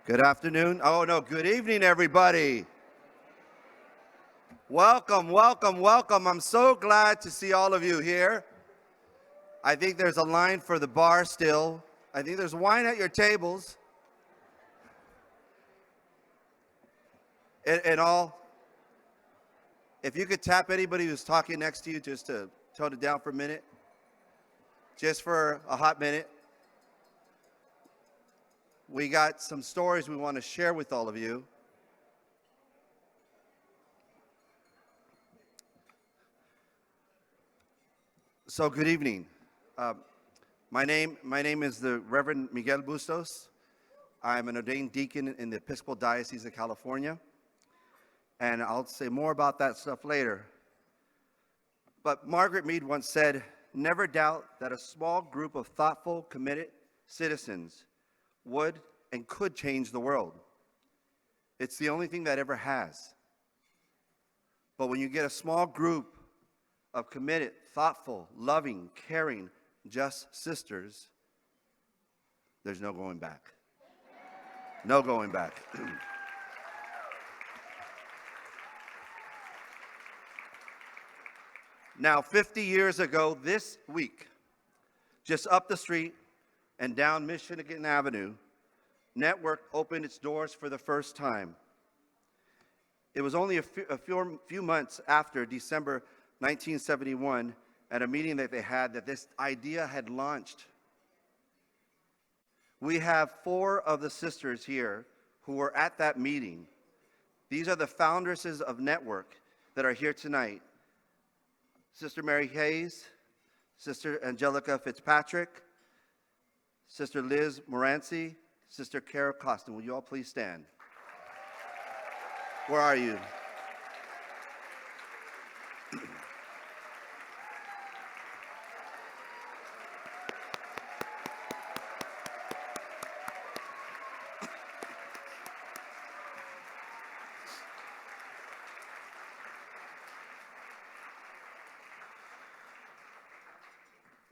Good afternoon. Oh, no, good evening, everybody. Welcome, welcome, welcome. I'm so glad to see all of you here. I think there's a line for the bar still. I think there's wine at your tables. And all, if you could tap anybody who's talking next to you just to tone it down for a minute, just for a hot minute. We got some stories we want to share with all of you. So good evening. My name is the Reverend Miguel Bustos. I'm an ordained deacon in the Episcopal Diocese of California, and I'll say more about that stuff later. But Margaret Mead once said, "Never doubt that a small group of thoughtful, committed citizens would and could change the world. It's the only thing that ever has. But when you get a small group of committed, thoughtful, loving, caring, just sisters, there's no going back. No going back." Now, 50 years ago this week, just up the street and down Michigan Avenue, Network opened its doors for the first time. It was only a few months after December 1971, at a meeting that they had, that this idea had launched. We have 4 of the sisters here who were at that meeting. These are the foundresses of Network that are here tonight. Sister Mary Hayes, Sister Angelica Fitzpatrick, Sister Liz Moranci, Sister Kara Coston. Will you all please stand? Where are you?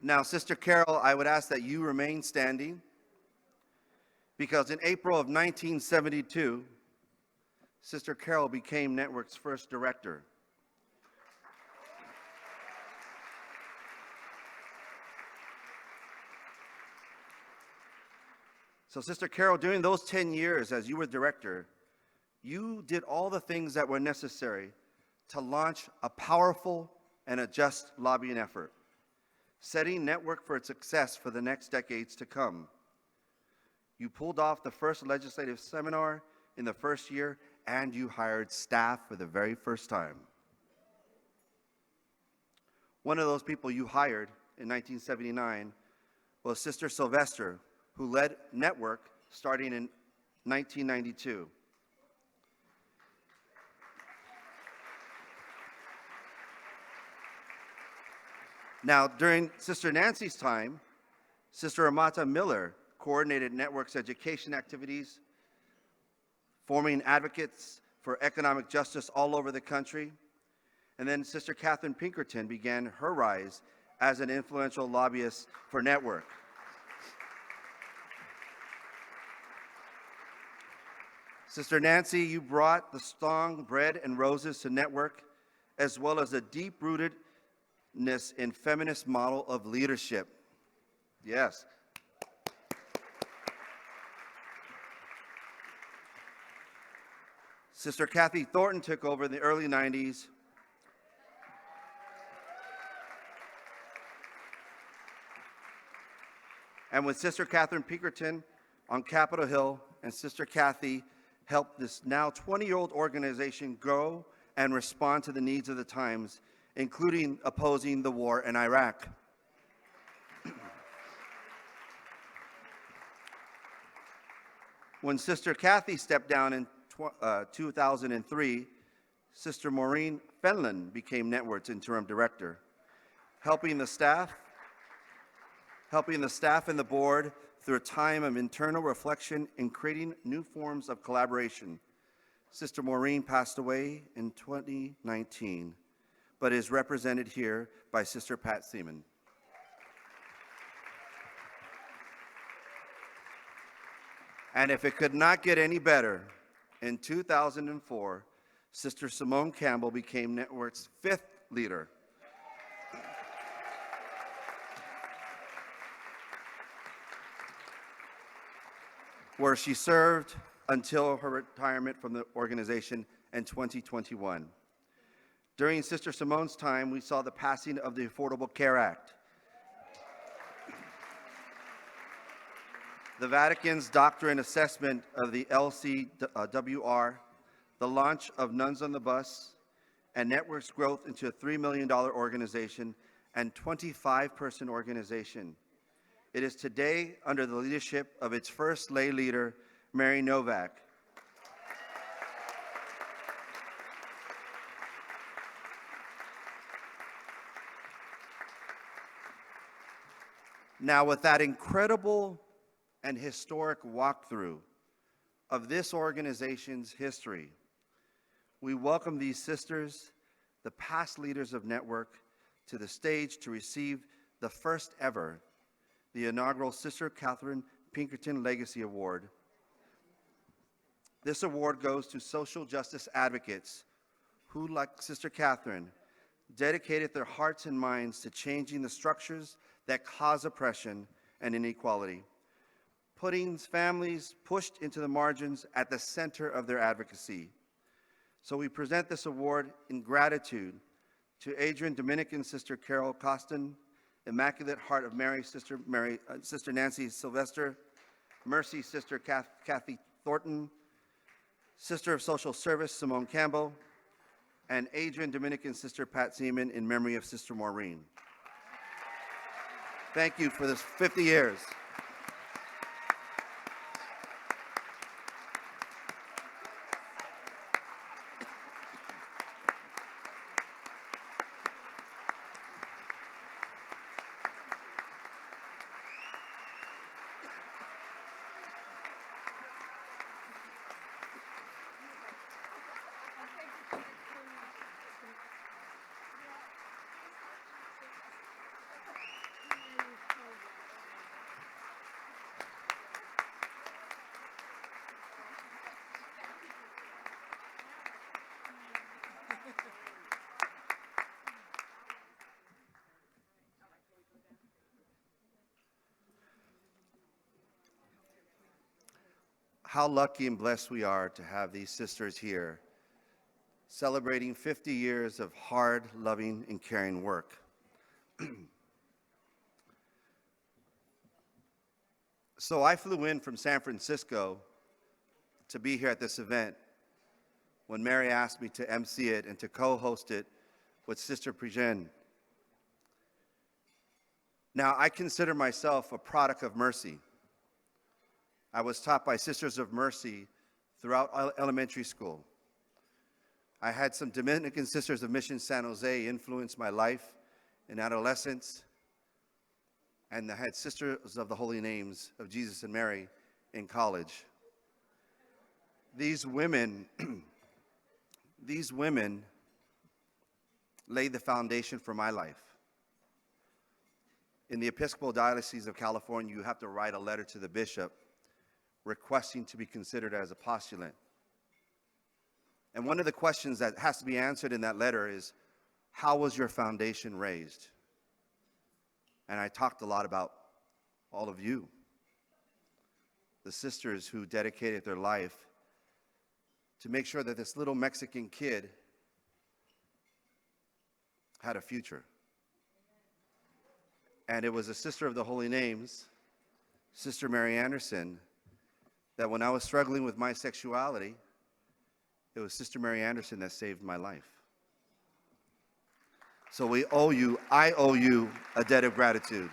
Now, Sister Carol, I would ask that you remain standing, because in April of 1972, Sister Carol became Network's first director. So, Sister Carol, during those 10 years as you were director, you did all the things that were necessary to launch a powerful and a just lobbying effort, setting Network for its success for the next decades to come. You pulled off the first legislative seminar in the first year, and you hired staff for the very first time. One of those people you hired in 1979 was Sister Sylvester, who led Network starting in 1992. Now, during Sister Nancy's time, Sister Amata Miller coordinated Network's education activities, forming advocates for economic justice all over the country. And then Sister Catherine Pinkerton began her rise as an influential lobbyist for Network. Sister Nancy, you brought the strong bread and roses to Network, as well as a deep-rootedness in feminist model of leadership. Yes. Sister Kathy Thornton took over in the early 90s. And with Sister Catherine Pinkerton on Capitol Hill, and Sister Kathy helped this now 20-year-old organization grow and respond to the needs of the times, including opposing the war in Iraq. When Sister Kathy stepped down in 2003, Sister Maureen Fenlon became Network's interim director, helping the staff and the board through a time of internal reflection and creating new forms of collaboration. Sister Maureen passed away in 2019, but is represented here by Sister Pat Seaman. And if it could not get any better, in 2004, Sister Simone Campbell became Network's 5th leader. Where she served until her retirement from the organization in 2021. During Sister Simone's time, we saw the passing of the Affordable Care Act, the Vatican's doctrine assessment of the LCWR, the launch of Nuns on the Bus, and Network's growth into a $3 million organization and 25-person organization. It is today under the leadership of its first lay leader, Mary Novak. Now, with that incredible and historic walkthrough of this organization's history, we welcome these sisters, the past leaders of Network, to the stage to receive the first ever, the inaugural Sister Catherine Pinkerton Legacy Award. This award goes to social justice advocates who, like Sister Catherine, dedicated their hearts and minds to changing the structures that cause oppression and inequality, putting families pushed into the margins at the center of their advocacy. So we present this award in gratitude to Adrian Dominican Sister Carol Coston, Immaculate Heart of Mary Sister Nancy Sylvester, Mercy Sister Kathy Thornton, Sister of Social Service Simone Campbell, and Adrian Dominican Sister Pat Seaman in memory of Sister Maureen. Thank you for this 50 years. How lucky and blessed we are to have these sisters here, celebrating 50 years of hard, loving, and caring work. So I flew in from San Francisco to be here at this event when Mary asked me to MC it and to co-host it with Sister Prijen. Now, I consider myself a product of mercy. I was taught by Sisters of Mercy throughout elementary school. I had some Dominican Sisters of Mission San Jose influence my life in adolescence, and I had Sisters of the Holy Names of Jesus and Mary in college. These women laid the foundation for my life. In the Episcopal Diocese of California, you have to write a letter to the bishop requesting to be considered as a postulant. And one of the questions that has to be answered in that letter is, how was your foundation raised? And I talked a lot about all of you, the sisters who dedicated their life to make sure that this little Mexican kid had a future. And it was a Sister of the Holy Names, Sister Mary Anderson, that when I was struggling with my sexuality, it was Sister Mary Anderson that saved my life. So I owe you a debt of gratitude.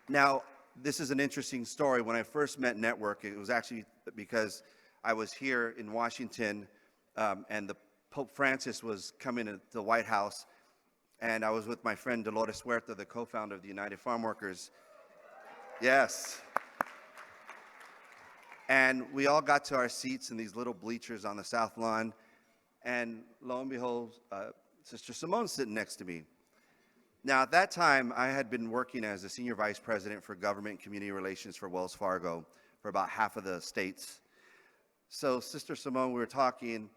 Now, this is an interesting story. When I first met Network, it was actually because I was here in Washington, and the Pope Francis was coming to the White House, and I was with my friend Dolores Huerta, the co-founder of the United Farm Workers. Yes. And we all got to our seats in these little bleachers on the South Lawn, and lo and behold, Sister Simone's sitting next to me. Now, at that time, I had been working as a senior vice president for government and community relations for Wells Fargo for about half of the states. So Sister Simone, we were talking,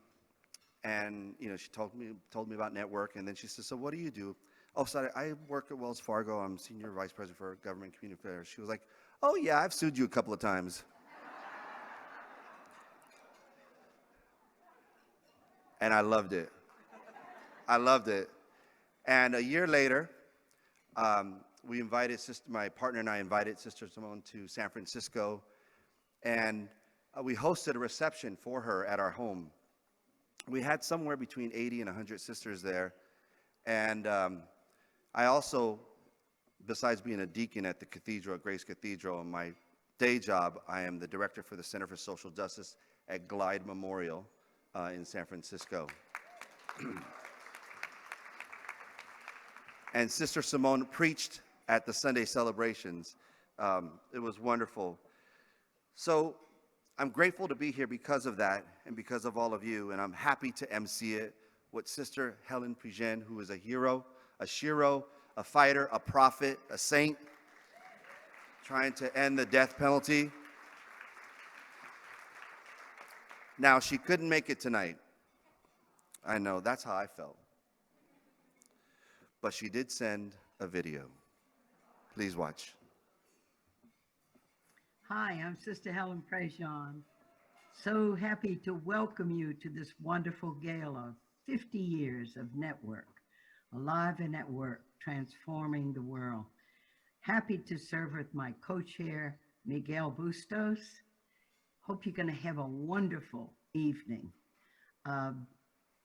and she told me about network, and then she said, "So what do you do?" "Oh, sorry, I work at Wells Fargo. I'm senior vice president for government and community affairs." She was like, "Oh yeah, I've sued you a couple of times." And I loved it. I loved it. And a year later, we invited my partner and I invited Sister Simone to San Francisco, and we hosted a reception for her at our home. We had somewhere between 80 and 100 sisters there, and I also, besides being a deacon at the cathedral, at Grace Cathedral, in my day job, I am the director for the Center for Social Justice at Glide Memorial in San Francisco. And Sister Simone preached at the Sunday celebrations. It was wonderful. So I'm grateful to be here because of that and because of all of you, and I'm happy to MC it with Sister Helen Pugin, who is a hero, a shiro, a fighter, a prophet, a saint, trying to end the death penalty. Now, she couldn't make it tonight. I know, that's how I felt. But she did send a video. Please watch. Hi, I'm Sister Helen Prejean. So happy to welcome you to this wonderful gala, 50 years of network, alive and at work, transforming the world. Happy to serve with my co-chair, Miguel Bustos. Hope you're going to have a wonderful evening.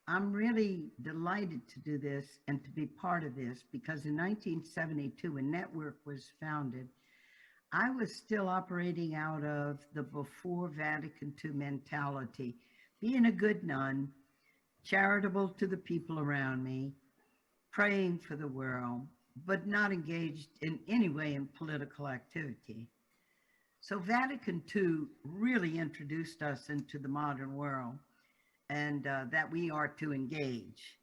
I'm really delighted to do this and to be part of this because in 1972, when Network was founded, I was still operating out of the before Vatican II mentality, being a good nun, charitable to the people around me, praying for the world, but not engaged in any way in political activity. So Vatican II really introduced us into the modern world, and that we are to engage.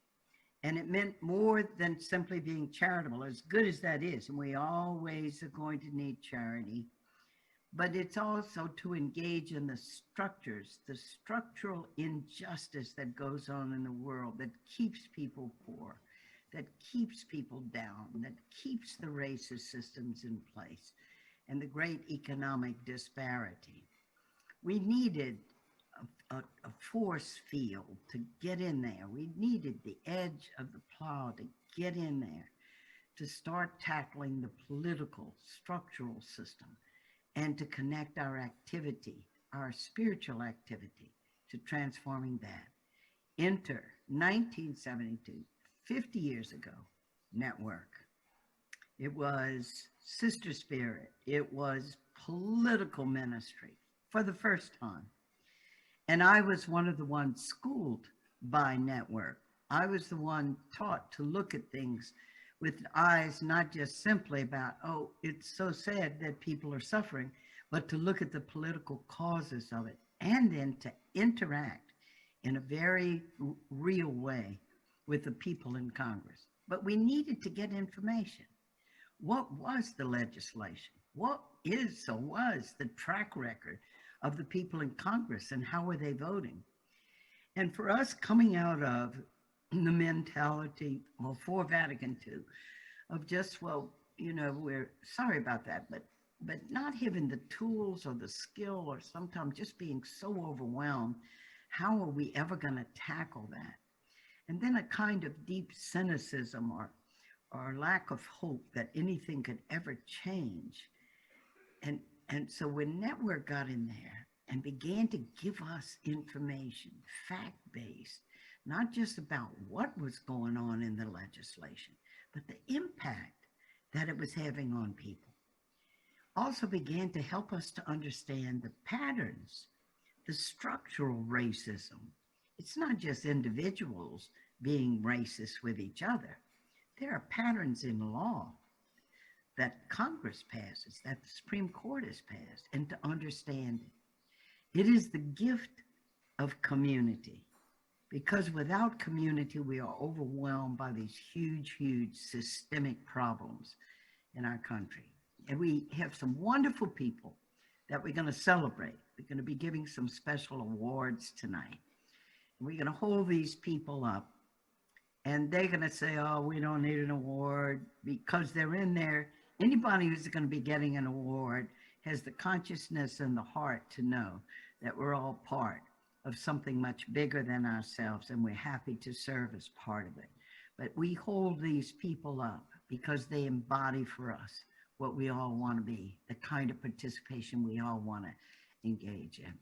And it meant more than simply being charitable, as good as that is, and we always are going to need charity. But it's also to engage in the structures, the structural injustice that goes on in the world that keeps people poor, that keeps people down, that keeps the racist systems in place, and the great economic disparity. We needed a force field to get in there. We needed the edge of the plow to get in there, to start tackling the political, structural system, and to connect our activity, our spiritual activity, to transforming that. Enter 1972, 50 years ago, Network. It was sister spirit. It was political ministry for the first time. And I was one of the ones schooled by Network. I was the one taught to look at things with eyes not just simply about, oh, it's so sad that people are suffering, but to look at the political causes of it and then to interact in a very real way with the people in Congress. But we needed to get information. What was the legislation? What is or was the track record of the people in Congress and how were they voting? And for us coming out of the mentality, well, for Vatican II, of just, well, we're sorry about that, but not having the tools or the skill or sometimes just being so overwhelmed, how are we ever going to tackle that? And then a kind of deep cynicism or lack of hope that anything could ever change. And so when Network got in there and began to give us information, fact-based, not just about what was going on in the legislation, but the impact that it was having on people, also began to help us to understand the patterns, the structural racism. It's not just individuals being racist with each other. There are patterns in law that Congress passes, that the Supreme Court has passed, and to understand it. It is the gift of community, because without community, we are overwhelmed by these huge, huge systemic problems in our country. And we have some wonderful people that we're going to celebrate. We're going to be giving some special awards tonight. And we're going to hold these people up, and they're going to say, oh, we don't need an award, because they're in there. Anybody who's going to be getting an award has the consciousness and the heart to know that we're all part of something much bigger than ourselves, and we're happy to serve as part of it. But we hold these people up because they embody for us what we all want to be, the kind of participation we all want to engage in.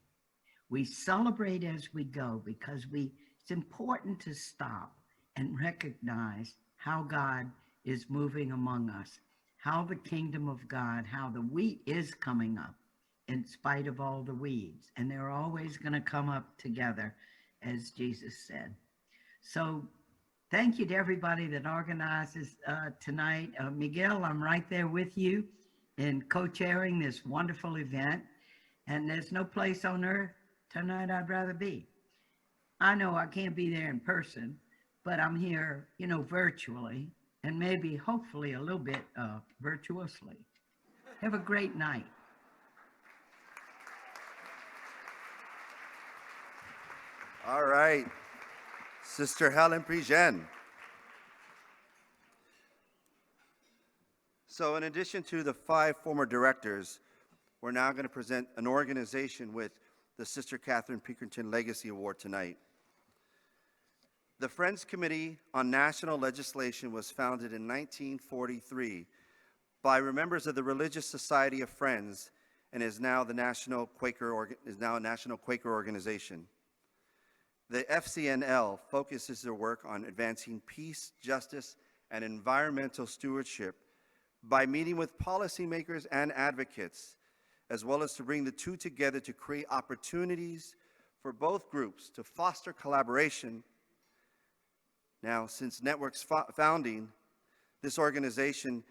We celebrate as we go because it's important to stop and recognize how God is moving among us, how the kingdom of God, how the wheat is coming up in spite of all the weeds, and they're always going to come up together, as Jesus said. So thank you to everybody that organizes tonight. Miguel, I'm right there with you in co-chairing this wonderful event, and there's no place on earth tonight I'd rather be. I know I can't be there in person, but I'm here, virtually, and maybe, hopefully, a little bit virtuously. Have a great night. All right, Sister Helen Prijen. So in addition to the 5 former directors, we're now going to present an organization with the Sister Catherine Pinkerton Legacy Award tonight. The Friends Committee on National Legislation was founded in 1943 by members of the Religious Society of Friends and is now a national Quaker organization. The FCNL focuses their work on advancing peace, justice, and environmental stewardship by meeting with policymakers and advocates, as well as to bring the two together to create opportunities for both groups to foster collaboration. Now, since Network's founding, this organization,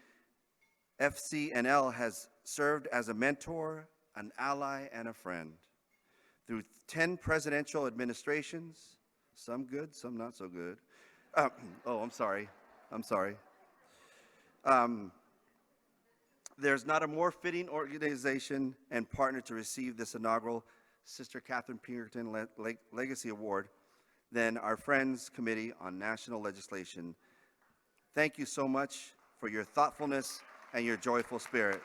FCNL, has served as a mentor, an ally, and a friend. Through 10 presidential administrations, some good, some not so good. I'm sorry. There's not a more fitting organization and partner to receive this inaugural Sister Catherine Pinkerton Legacy Award than our Friends Committee on National Legislation. Thank you so much for your thoughtfulness and your joyful spirit.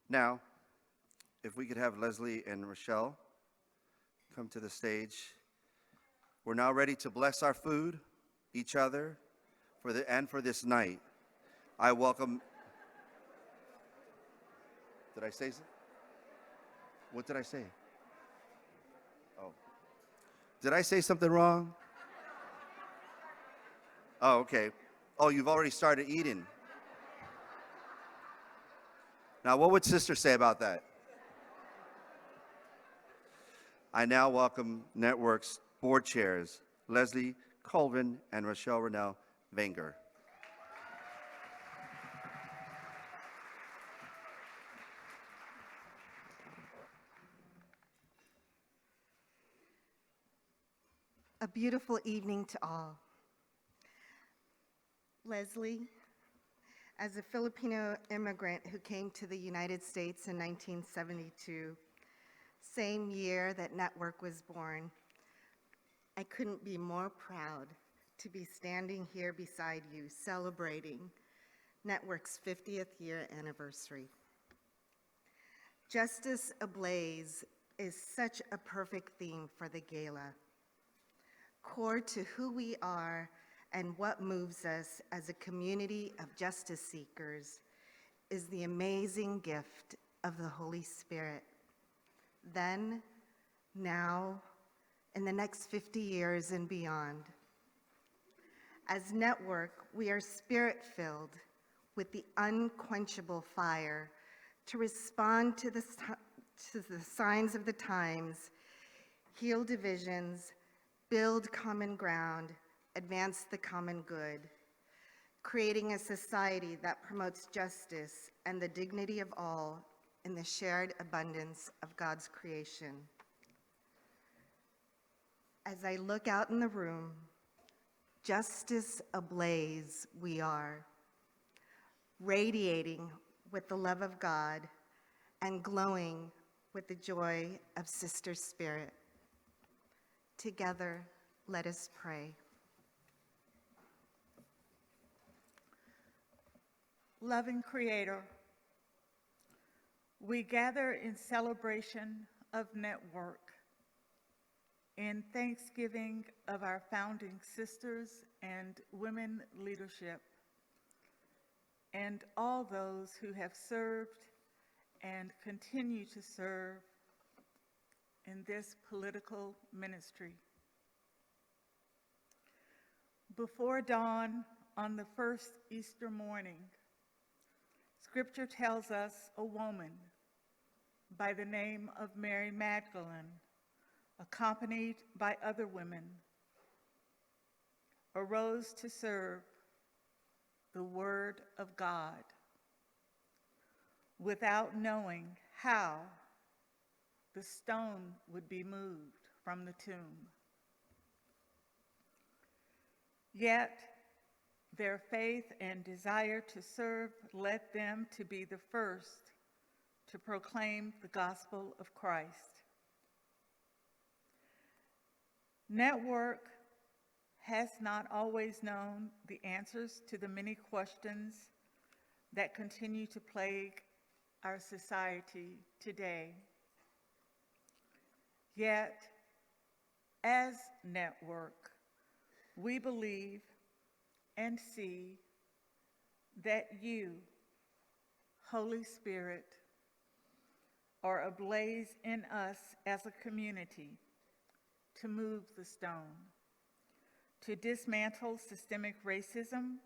Now, if we could have Leslie and Rochelle come to the stage. We're now ready to bless our food, each other, for this night. I welcome. Did I say something? What did I say? Oh. Did I say something wrong? Oh, okay. Oh, you've already started eating. Now, what would Sister say about that? I now welcome Network's board chairs, Leslie Colvin and Rochelle Rennell Wenger. A beautiful evening to all. Leslie, as a Filipino immigrant who came to the United States in 1972, same year that Network was born, I couldn't be more proud to be standing here beside you celebrating Network's 50th year anniversary. Justice Ablaze is such a perfect theme for the gala. Core to who we are and what moves us as a community of justice seekers is the amazing gift of the Holy Spirit. Then, now, in the next 50 years and beyond. As Network, we are spirit-filled with the unquenchable fire to respond to the signs of the times, heal divisions, build common ground, advance the common good, creating a society that promotes justice and the dignity of all in the shared abundance of God's creation. As I look out in the room, justice ablaze we are, radiating with the love of God and glowing with the joy of sister spirit. Together, let us pray. Loving Creator, we gather in celebration of Network, in thanksgiving of our founding sisters and women leadership, and all those who have served and continue to serve in this political ministry. Before dawn on the first Easter morning, Scripture tells us a woman by the name of Mary Magdalene, accompanied by other women, arose to serve the Word of God without knowing how the stone would be moved from the tomb. Yet, their faith and desire to serve led them to be the first to proclaim the gospel of Christ. Network has not always known the answers to the many questions that continue to plague our society today. Yet, as Network, we believe and see that you, Holy Spirit, are ablaze in us as a community to move the stone, to dismantle systemic racism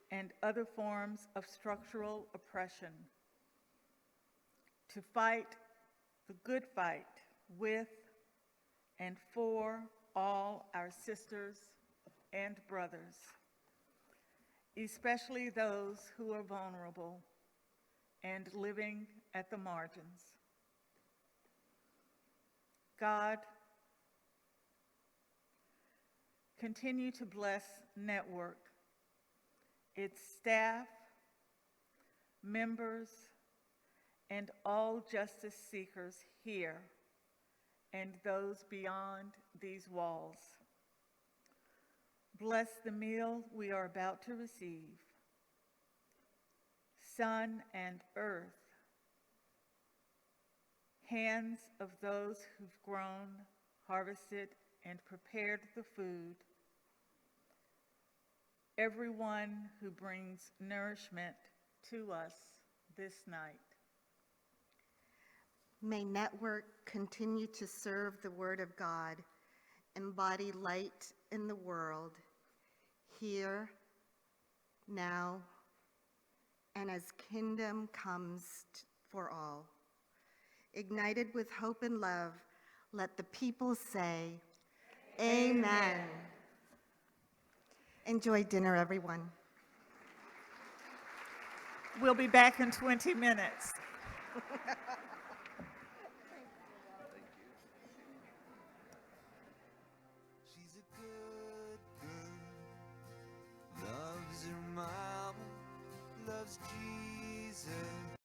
and other forms of structural oppression, to fight the good fight with and for all our sisters and brothers, especially those who are vulnerable and living at the margins. God, continue to bless Network, its staff, members, and all justice seekers here and those beyond these walls. Bless the meal we are about to receive. Sun and earth, hands of those who've grown, harvested, and prepared the food, everyone who brings nourishment to us this night. May Network continue to serve the Word of God, embody light in the world, here, now, and as kingdom comes for all. Ignited with hope and love, let the people say, Amen. Enjoy dinner, everyone. We'll be back in 20 minutes. She's a good girl, loves her mama, loves Jesus.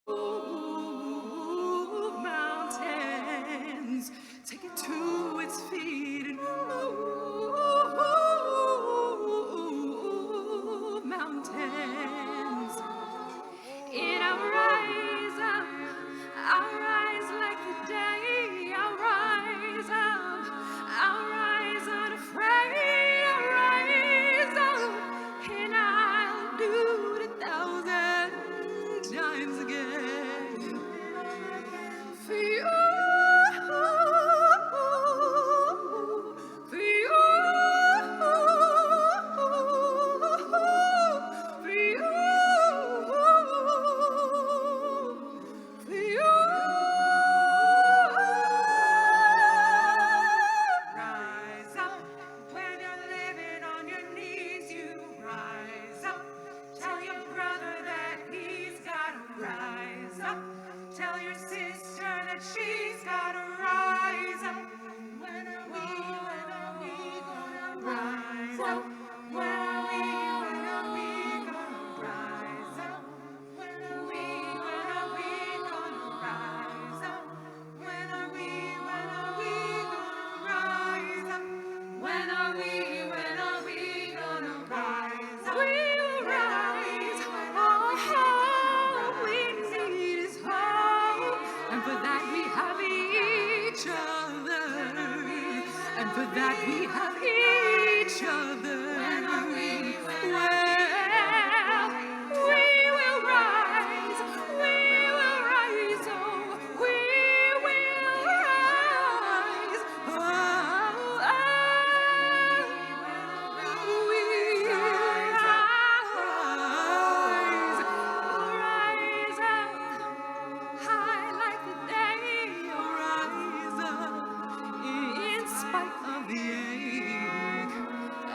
Move mountains, take it to its feet and move mountains. In our rise up, I'll rise like the day. I'll rise up, I'll rise unafraid. I'll rise up, and I'll do it 1,000 times again.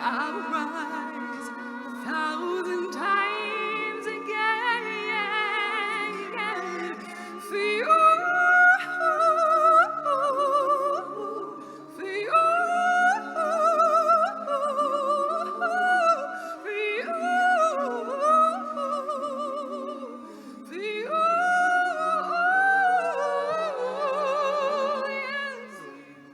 I'll rise 1,000 times again for you, for you, for you, for you. Yes,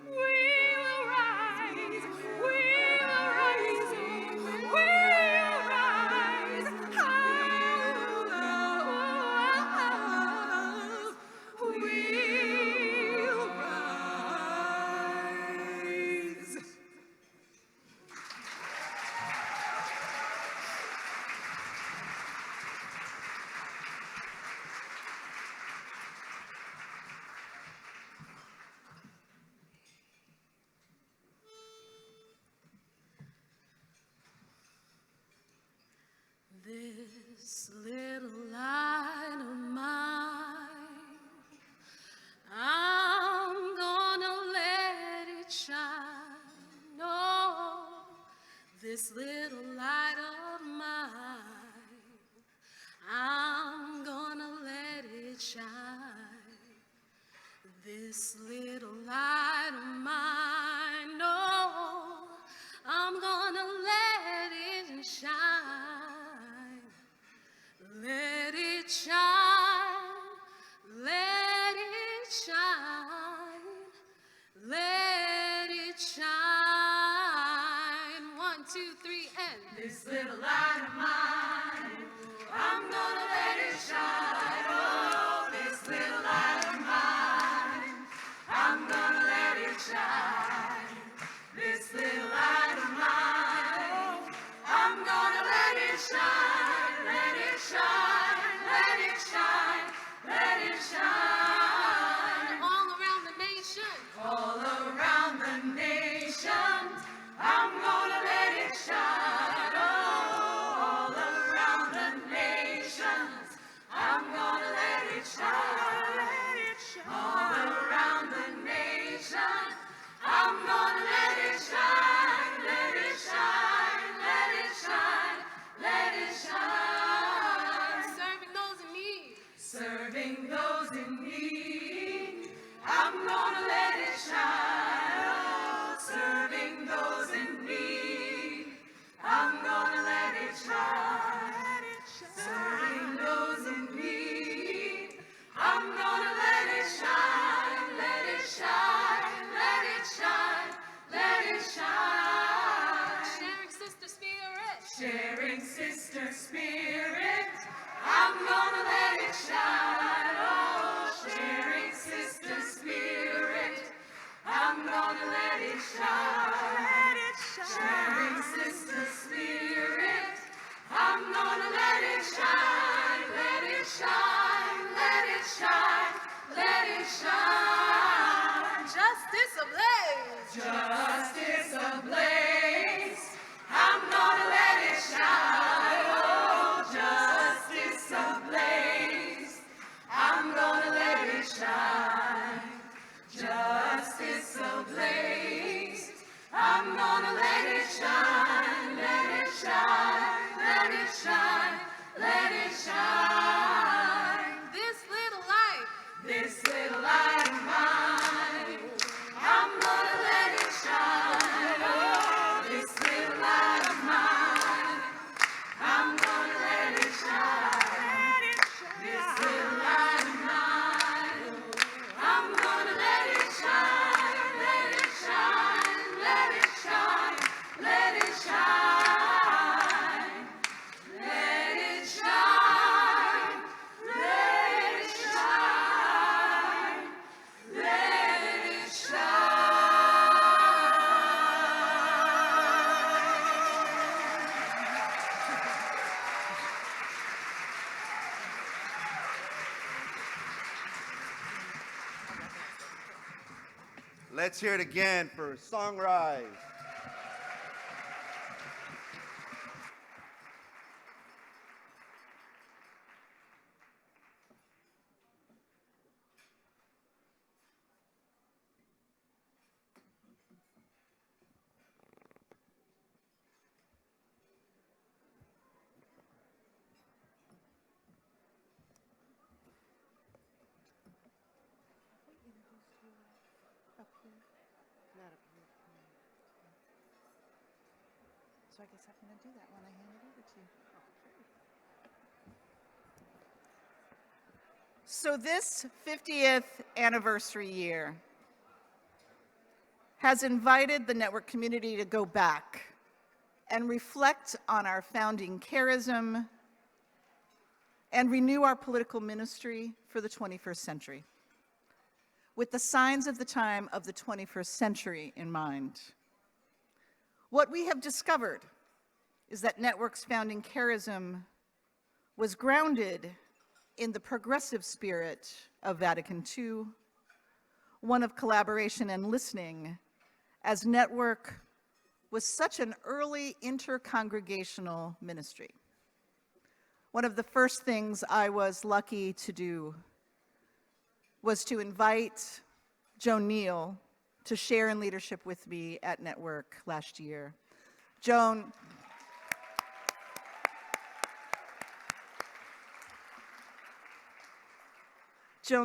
we will rise, we will rise, we will rise. We'll rise. This little light of mine, I'm gonna let it shine. Oh, this little light of mine, I'm gonna let it shine. This little light of mine, oh, I'm gonna let it shine. Let it shine, let it shine, let it shine. 1, 2, 3, and this little light of mine, I'm gonna let it shine. Oh, this little light of mine, I'm gonna let it shine. This little light of mine, I'm gonna let it shine, let it shine, let it shine, let it shine. All around the nation, all around the nation, I'm gonna let it shine. Oh, all around the nations, I'm gonna let it shine, let it shine. All around the nation, I'm gonna let it shine, let it shine, let it shine, let it shine. Serving those in need, serving those in need, I'm gonna let it shine. Oh, serving those in need, I'm gonna let it shine, let it shine. Serving those in need, I'm gonna let it shine, let it shine, let it shine, let it shine. Sharing sister spirit, sharing sister spirit, I'm gonna let it shine. Oh, sharing sister spirit, I'm gonna let it shine, let it shine. Sharing sister spirit, I'm gonna let it shine, let it shine, let it shine, let it shine. Justice ablaze, justice ablaze, I'm gonna let it shine. Oh, justice ablaze, I'm gonna let it shine. Justice ablaze, I'm gonna let it shine, let it shine, let it shine, let it shine. This little light of mine, I'm gonna let it shine. Oh, this little light of mine, I'm gonna let it shine. This little light of mine, I'm gonna let it shine, let it shine, let it shine, let it shine, let it shine, let it shine, let it Let's hear it again for SongRise. So I guess I'm going to do that when I hand it over to you. So this 50th anniversary year has invited the network community to go back and reflect on our founding charism and renew our political ministry for the 21st century, with the signs of the time of the 21st century in mind. What we have discovered is that Network's founding charism was grounded in the progressive spirit of Vatican II, one of collaboration and listening, as Network was such an early intercongregational ministry. One of the first things I was lucky to do was to invite Joan Neal to share in leadership with me at Network last year. Joan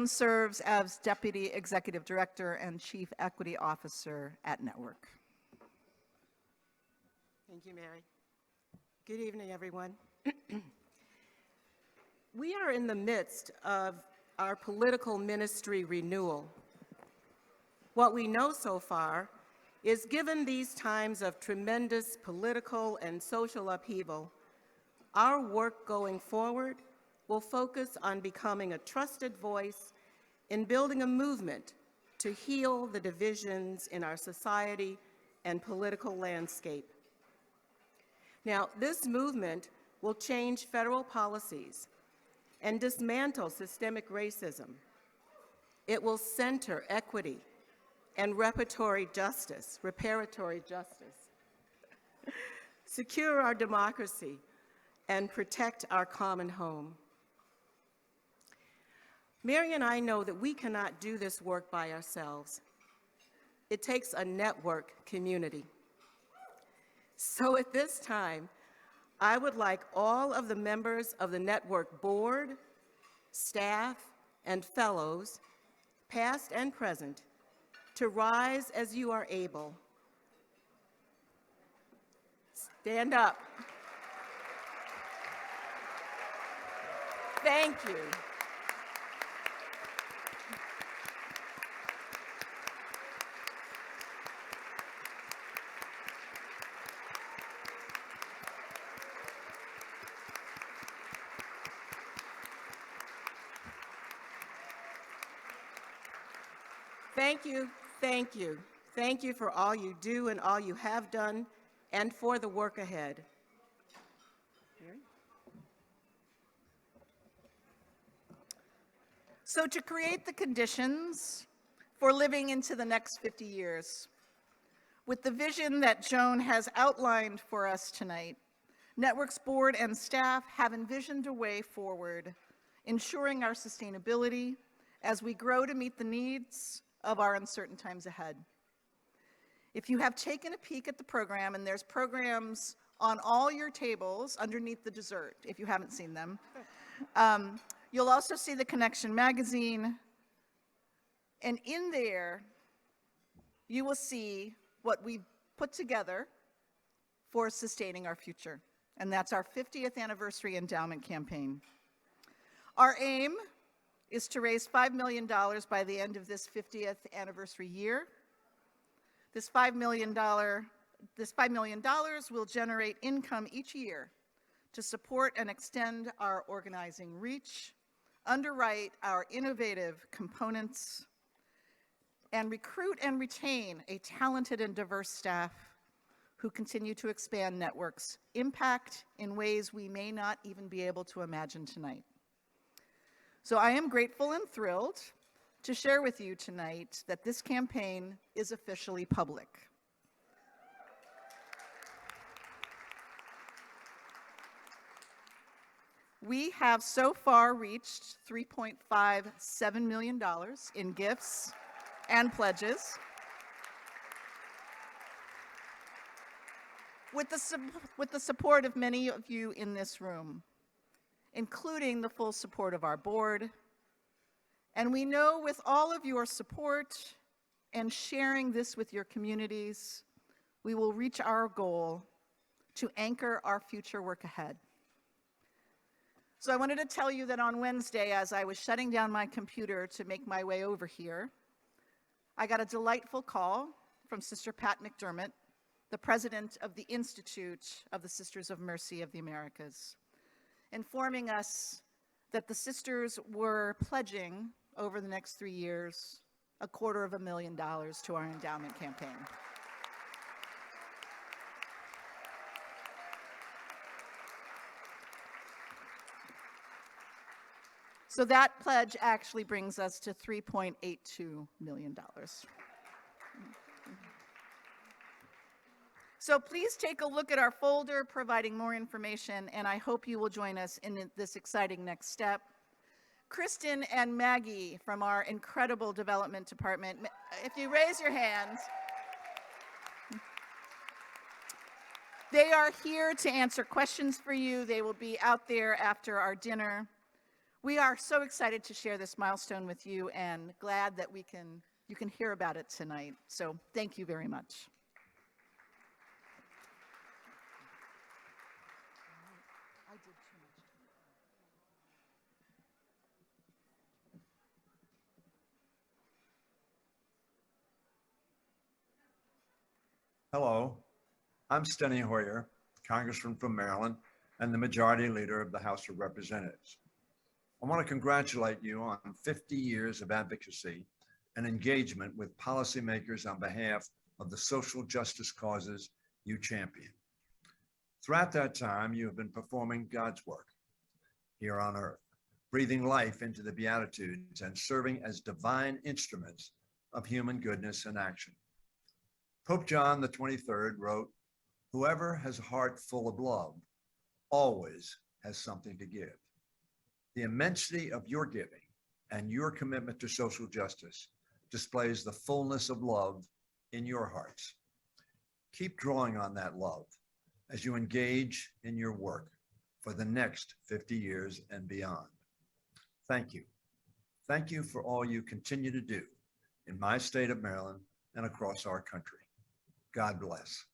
serves as Deputy Executive Director and Chief Equity Officer at Network. Thank you, Mary. Good evening, everyone. We are in the midst of our political ministry renewal. What we know so far is, given these times of tremendous political and social upheaval, our work going forward will focus on becoming a trusted voice in building a movement to heal the divisions in our society and political landscape. Now, this movement will change federal policies and dismantle systemic racism. It will center equity and reparatory justice, secure our democracy, and protect our common home. Mary and I know that we cannot do this work by ourselves. It takes a network community. So at this time, I would like all of the members of the network board, staff, and fellows, past and present, to rise as you are able. Stand up. Thank you. Thank you, thank you. Thank you for all you do and all you have done, and for the work ahead. So to create the conditions for living into the next 50 years, with the vision that Joan has outlined for us tonight, Network's board and staff have envisioned a way forward, ensuring our sustainability as we grow to meet the needs of our uncertain times ahead. If you have taken a peek at the program, and there's programs on all your tables underneath the dessert, if you haven't seen them, you'll also see the Connection magazine, and in there, you will see what we've put together for sustaining our future, and that's our 50th anniversary endowment campaign. Our aim is to raise $5 million by the end of this 50th anniversary year. This $5 million will generate income each year to support and extend our organizing reach, underwrite our innovative components, and recruit and retain a talented and diverse staff who continue to expand Network's impact in ways we may not even be able to imagine tonight. So I am grateful and thrilled to share with you tonight that this campaign is officially public. We have so far reached $3.57 million in gifts and pledges, with the support of many of you in this room, including the full support of our board. And we know with all of your support and sharing this with your communities, we will reach our goal to anchor our future work ahead. So I wanted to tell you that on Wednesday, as I was shutting down my computer to make my way over here, I got a delightful call from Sister Pat McDermott, the president of the Institute of the Sisters of Mercy of the Americas, informing us that the sisters were pledging over the next 3 years $250,000 to our endowment campaign. So that pledge actually brings us to $3.82 million. So please take a look at our folder providing more information, and I hope you will join us in this exciting next step. Kristen and Maggie from our incredible development department, if you raise your hands, they are here to answer questions for you. They will be out there after our dinner. We are so excited to share this milestone with you and glad that you can hear about it tonight. So thank you very much. Hello, I'm Steny Hoyer, Congressman from Maryland and the Majority Leader of the House of Representatives. I want to congratulate you on 50 years of advocacy and engagement with policymakers on behalf of the social justice causes you champion. Throughout that time, you have been performing God's work here on earth, breathing life into the Beatitudes and serving as divine instruments of human goodness and action. Pope John the 23rd wrote, "Whoever has a heart full of love always has something to give." The immensity of your giving and your commitment to social justice displays the fullness of love in your hearts. Keep drawing on that love as you engage in your work for the next 50 years and beyond. Thank you. Thank you for all you continue to do in my state of Maryland and across our country. God bless.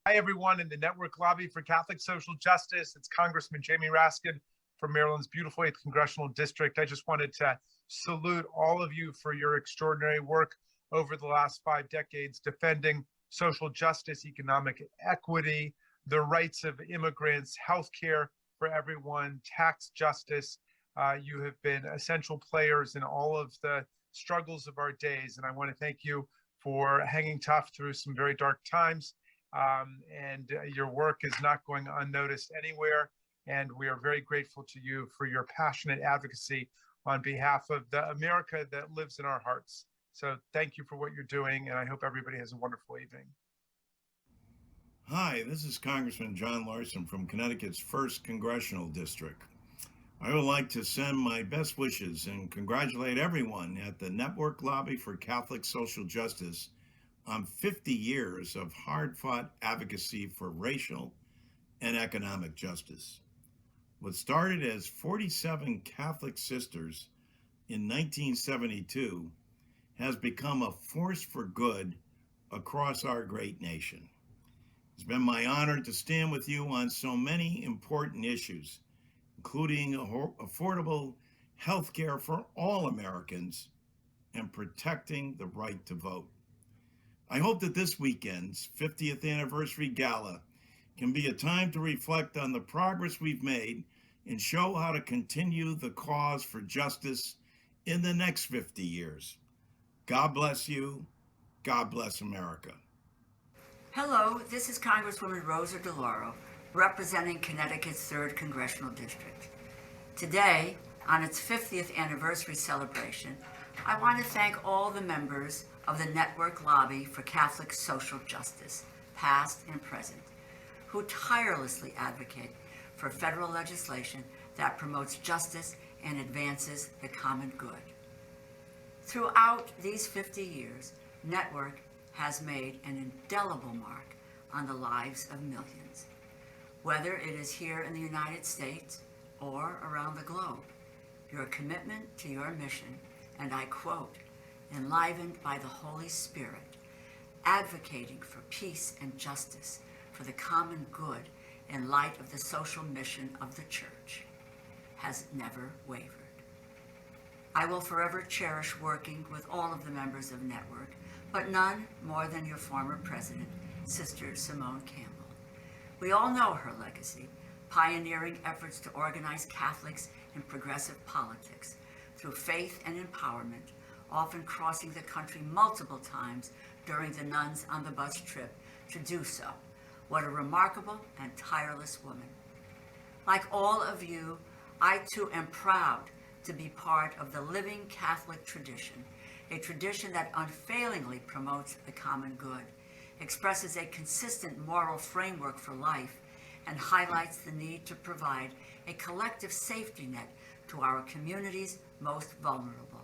Hi, everyone in the Network Lobby for Catholic Social Justice. It's Congressman Jamie Raskin from Maryland's beautiful 8th Congressional District. I just wanted to salute all of you for your extraordinary work over the last 5 decades, defending social justice, economic equity, the rights of immigrants, healthcare for everyone, tax justice. You have been essential players in all of the struggles of our days. And I want to thank you for hanging tough through some very dark times. And your work is not going unnoticed anywhere. And we are very grateful to you for your passionate advocacy on behalf of the America that lives in our hearts. So thank you for what you're doing. And I hope everybody has a wonderful evening. Hi, this is Congressman John Larson from Connecticut's 1st Congressional District. I would like to send my best wishes and congratulate everyone at the Network Lobby for Catholic Social Justice on 50 years of hard-fought advocacy for racial and economic justice. What started as 47 Catholic sisters in 1972 has become a force for good across our great nation. It's been my honor to stand with you on so many important issues, including affordable health care for all Americans and protecting the right to vote. I hope that this weekend's 50th anniversary gala can be a time to reflect on the progress we've made and show how to continue the cause for justice in the next 50 years. God bless you. God bless America. Hello, this is Congresswoman Rosa DeLauro, representing Connecticut's 3rd Congressional District. Today, on its 50th anniversary celebration, I want to thank all the members of the Network Lobby for Catholic Social Justice, past and present, who tirelessly advocate for federal legislation that promotes justice and advances the common good. Throughout these 50 years, Network has made an indelible mark on the lives of millions. Whether it is here in the United States or around the globe, your commitment to your mission, and I quote, enlivened by the Holy Spirit, advocating for peace and justice for the common good in light of the social mission of the church, has never wavered. I will forever cherish working with all of the members of Network, but none more than your former president, Sister Simone Campbell. We all know her legacy, pioneering efforts to organize Catholics in progressive politics through faith and empowerment, often crossing the country multiple times during the Nuns on the Bus trip to do so. What a remarkable and tireless woman. Like all of you, I too am proud to be part of the living Catholic tradition, a tradition that unfailingly promotes the common good, expresses a consistent moral framework for life, and highlights the need to provide a collective safety net to our community's most vulnerable.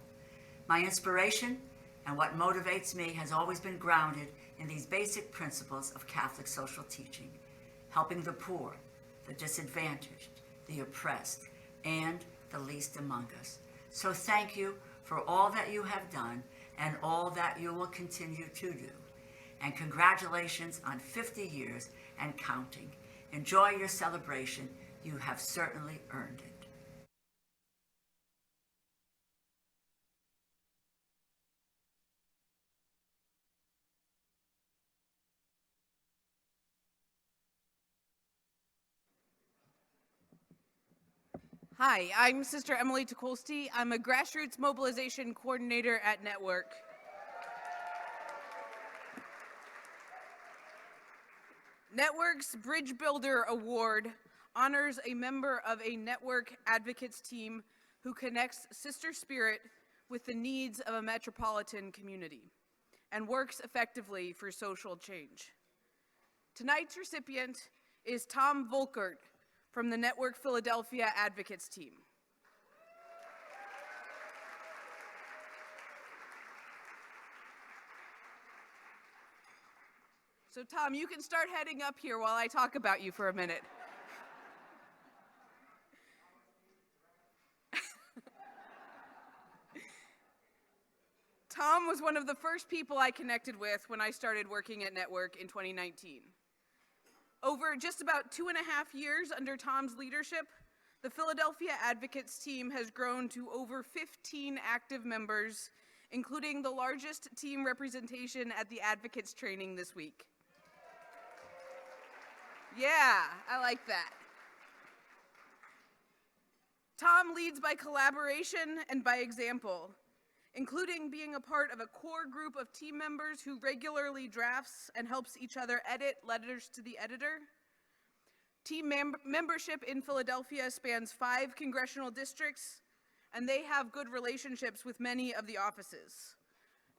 My inspiration and what motivates me has always been grounded in these basic principles of Catholic social teaching: helping the poor, the disadvantaged, the oppressed, and the least among us. So thank you for all that you have done and all that you will continue to do. And congratulations on 50 years and counting. Enjoy your celebration. You have certainly earned it. Hi, I'm Sister Emily Tukolsky. I'm a grassroots mobilization coordinator at Network. Network's Bridge Builder Award honors a member of a Network advocates team who connects sister spirit with the needs of a metropolitan community and works effectively for social change. Tonight's recipient is Tom Volkert from the Network Philadelphia advocates team. So Tom, you can start heading up here while I talk about you for a minute. Tom was one of the first people I connected with when I started working at Network in 2019. Over just about 2.5 years under Tom's leadership, the Philadelphia advocates team has grown to over 15 active members, including the largest team representation at the advocates training this week. Yeah, I like that. Tom leads by collaboration and by example, including being a part of a core group of team members who regularly drafts and helps each other edit letters to the editor. Team membership in Philadelphia spans 5 congressional districts, and they have good relationships with many of the offices,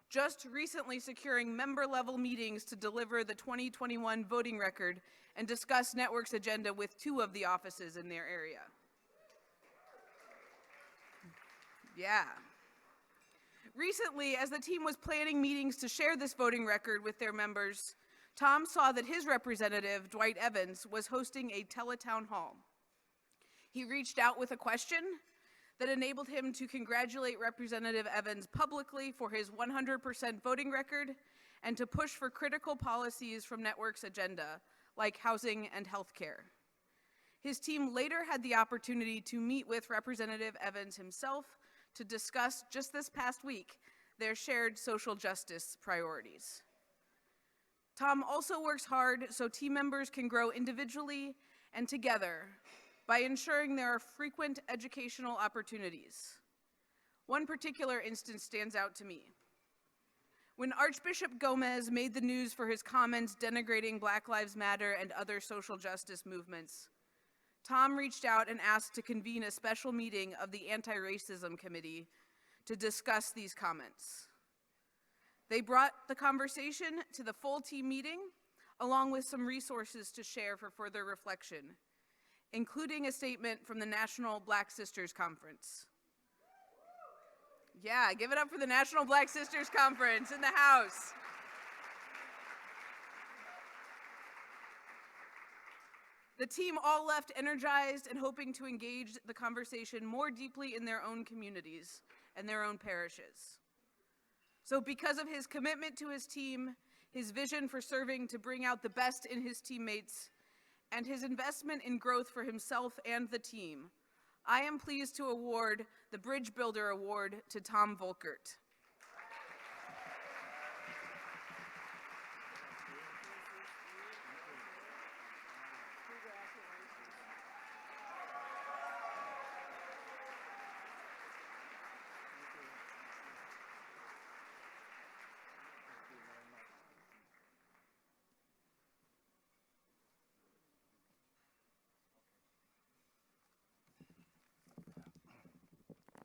just recently securing member-level meetings to deliver the 2021 voting record and discuss Network's agenda with 2 of the offices in their area. Yeah. Recently, as the team was planning meetings to share this voting record with their members, Tom saw that his representative, Dwight Evans, was hosting a teletown hall. He reached out with a question that enabled him to congratulate Representative Evans publicly for his 100% voting record and to push for critical policies from Network's agenda, like housing and health care. His team later had the opportunity to meet with Representative Evans himself to discuss, just this past week, their shared social justice priorities. Tom also works hard so team members can grow individually and together by ensuring there are frequent educational opportunities. One particular instance stands out to me. When Archbishop Gomez made the news for his comments denigrating Black Lives Matter and other social justice movements, Tom reached out and asked to convene a special meeting of the Anti-Racism Committee to discuss these comments. They brought the conversation to the full team meeting, along with some resources to share for further reflection, including a statement from the National Black Sisters Conference. Yeah, give it up for the National Black Sisters Conference in the house. The team all left energized and hoping to engage the conversation more deeply in their own communities and their own parishes. So because of his commitment to his team, his vision for serving to bring out the best in his teammates, and his investment in growth for himself and the team, I am pleased to award the Bridge Builder Award to Tom Volkert.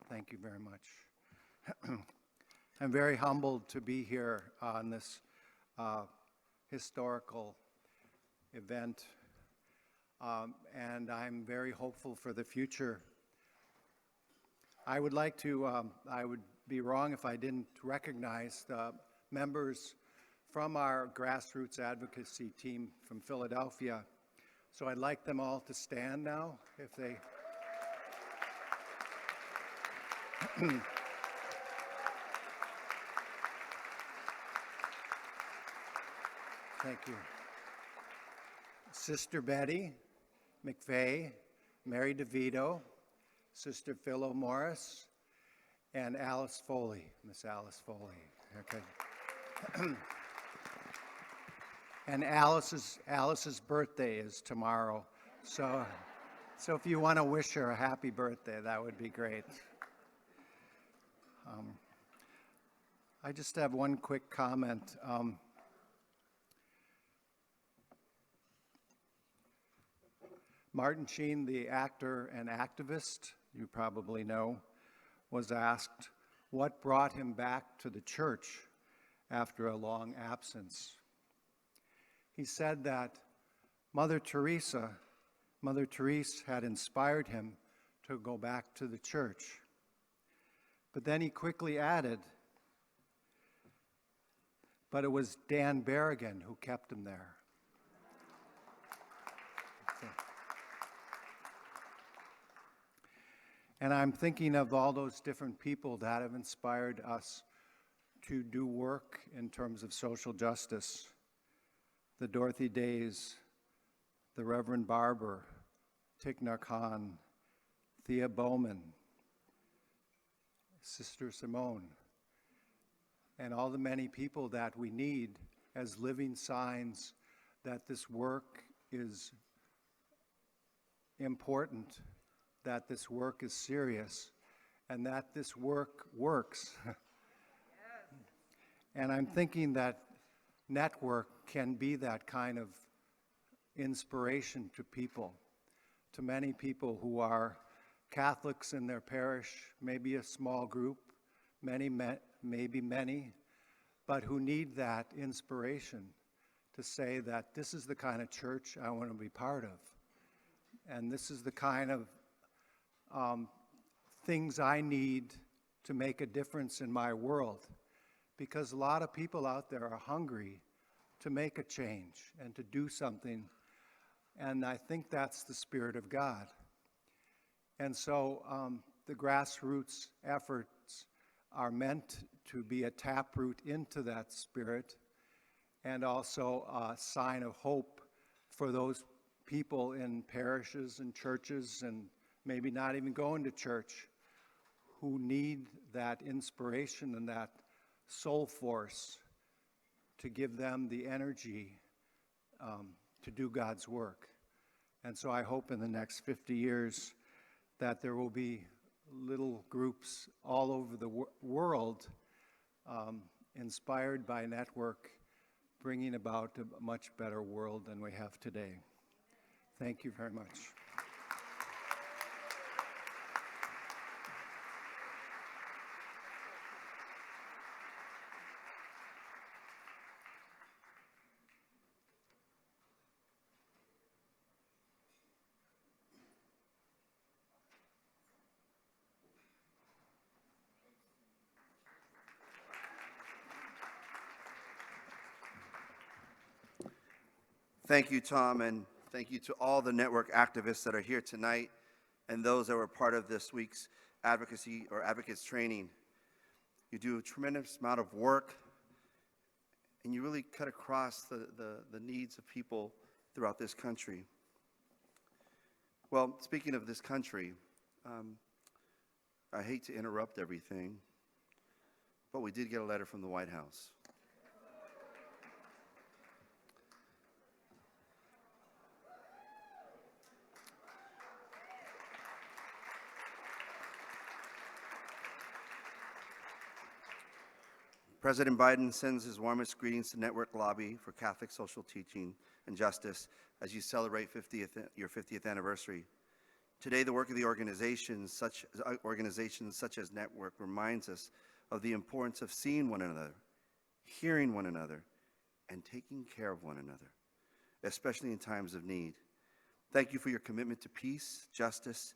Thank you very much. I'm very humbled to be here on this historical event, and I'm very hopeful for the future. I would like to, I would be wrong if I didn't recognize the members from our grassroots advocacy team from Philadelphia. So I'd like them all to stand now, if they... Thank you. Sister Betty McVeigh, Mary DeVito, Sister Philo Morris, and Alice Foley, Miss Alice Foley. Okay. And Alice's birthday is tomorrow, so if you want to wish her a happy birthday, that would be great. I just have one quick comment. Martin Sheen, the actor and activist, you probably know, was asked what brought him back to the church after a long absence. He said that Mother Teresa had inspired him to go back to the church. But then he quickly added, but it was Dan Berrigan who kept him there. And I'm thinking of all those different people that have inspired us to do work in terms of social justice. The Dorothy Days, the Reverend Barber, Thich Nhat Hanh, Thea Bowman, Sister Simone, and all the many people that we need as living signs that this work is important, that this work is serious, and that this work works. Yes. And I'm thinking that network can be that kind of inspiration to people, to many people who are Catholics in their parish, maybe a small group, maybe many, but who need that inspiration to say that this is the kind of church I want to be part of. And this is the kind of things I need to make a difference in my world. Because a lot of people out there are hungry to make a change and to do something. And I think that's the Spirit of God. And so the grassroots efforts are meant to be a taproot into that spirit, and also a sign of hope for those people in parishes and churches, and maybe not even going to church, who need that inspiration and that soul force to give them the energy to do God's work. And so I hope in the next 50 years that there will be little groups all over the world inspired by network, bringing about a much better world than we have today. Thank you very much. Thank you, Tom, and thank you to all the network activists that are here tonight and those that were part of this week's advocacy or advocates training. You do a tremendous amount of work and you really cut across the needs of people throughout this country. Well, speaking of this country, I hate to interrupt everything, but we did get a letter from the White House. President Biden sends his warmest greetings to Network Lobby for Catholic Social Teaching and Justice as you celebrate your 50th anniversary. Today, the work of the organizations such as Network reminds us of the importance of seeing one another, hearing one another, and taking care of one another, especially in times of need. Thank you for your commitment to peace, justice,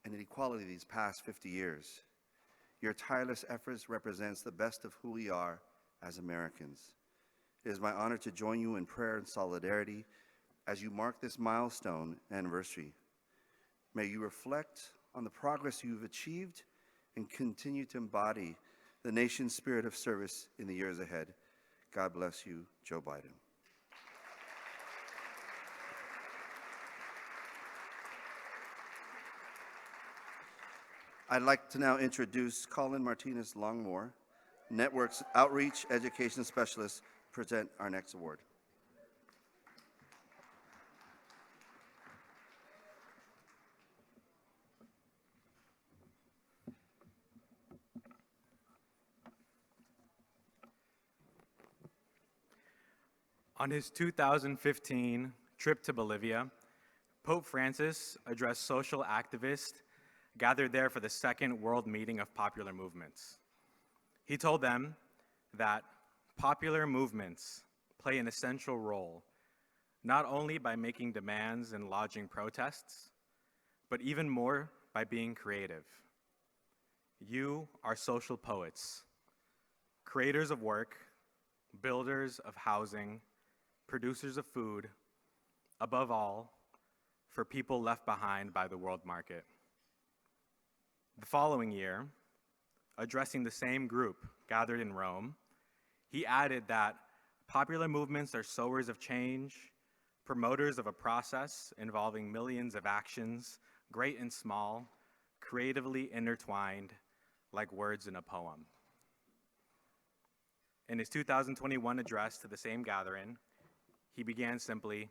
and equality these past 50 years. Your tireless efforts represents the best of who we are as Americans. It is my honor to join you in prayer and solidarity as you mark this milestone anniversary. May you reflect on the progress you've achieved and continue to embody the nation's spirit of service in the years ahead. God bless you, Joe Biden. I'd like to now introduce Colin Martinez Longmore, Network's Outreach Education Specialist, present our next award. On his 2015 trip to Bolivia, Pope Francis addressed social activists gathered there for the second World Meeting of Popular Movements. He told them that popular movements play an essential role, not only by making demands and lodging protests, but even more by being creative. You are social poets, creators of work, builders of housing, producers of food, above all, for people left behind by the world market. The following year, addressing the same group gathered in Rome, he added that popular movements are sowers of change, promoters of a process involving millions of actions, great and small, creatively intertwined like words in a poem. In his 2021 address to the same gathering, he began simply,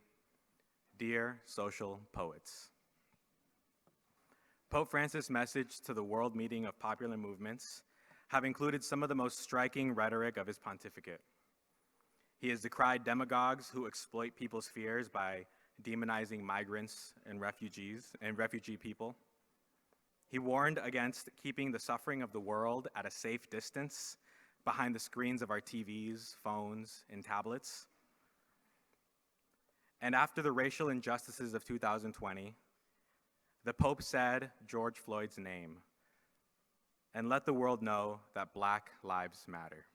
"Dear social poets." Pope Francis' message to the World Meeting of Popular Movements have included some of the most striking rhetoric of his pontificate. He has decried demagogues who exploit people's fears by demonizing migrants and refugee people. He warned against keeping the suffering of the world at a safe distance behind the screens of our TVs, phones, and tablets. And after the racial injustices of 2020, the Pope said George Floyd's name and let the world know that Black lives matter.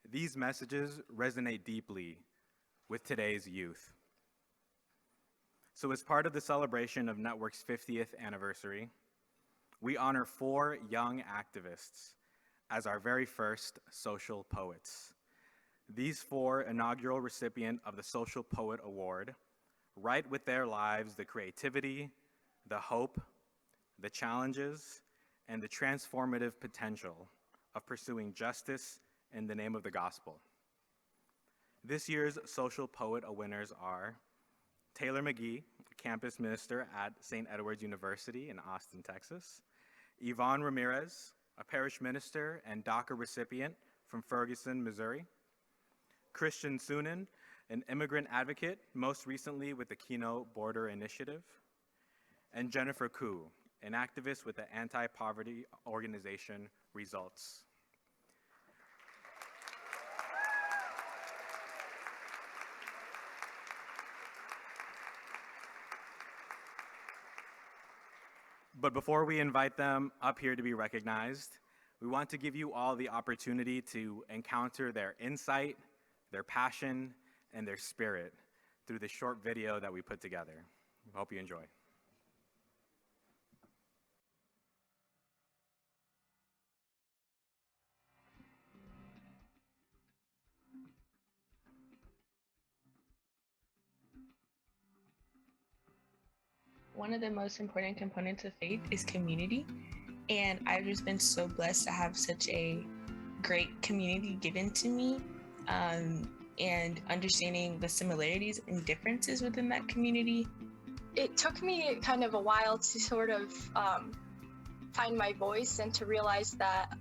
These messages resonate deeply with today's youth. So as part of the celebration of Network's 50th anniversary, we honor 4 young activists as our very first social poets. These 4 inaugural recipients of the Social Poet Award write with their lives the creativity, the hope, the challenges, and the transformative potential of pursuing justice in the name of the gospel. This year's Social Poet winners are Taylor McGee, campus minister at St. Edward's University in Austin, Texas, Yvonne Ramirez, a parish minister and DACA recipient from Ferguson, Missouri, Christian Sunan, an immigrant advocate, most recently with the Keno Border Initiative, and Jennifer Koo, an activist with the anti-poverty organization Results. But before we invite them up here to be recognized, we want to give you all the opportunity to encounter their insight, their passion, and their spirit through the short video that we put together. We hope you enjoy. one of the most important components of faith is community. And I've just been so blessed to have such a great community given to me, and understanding the similarities and differences within that community. It took me kind of a while to sort of find my voice and to realize that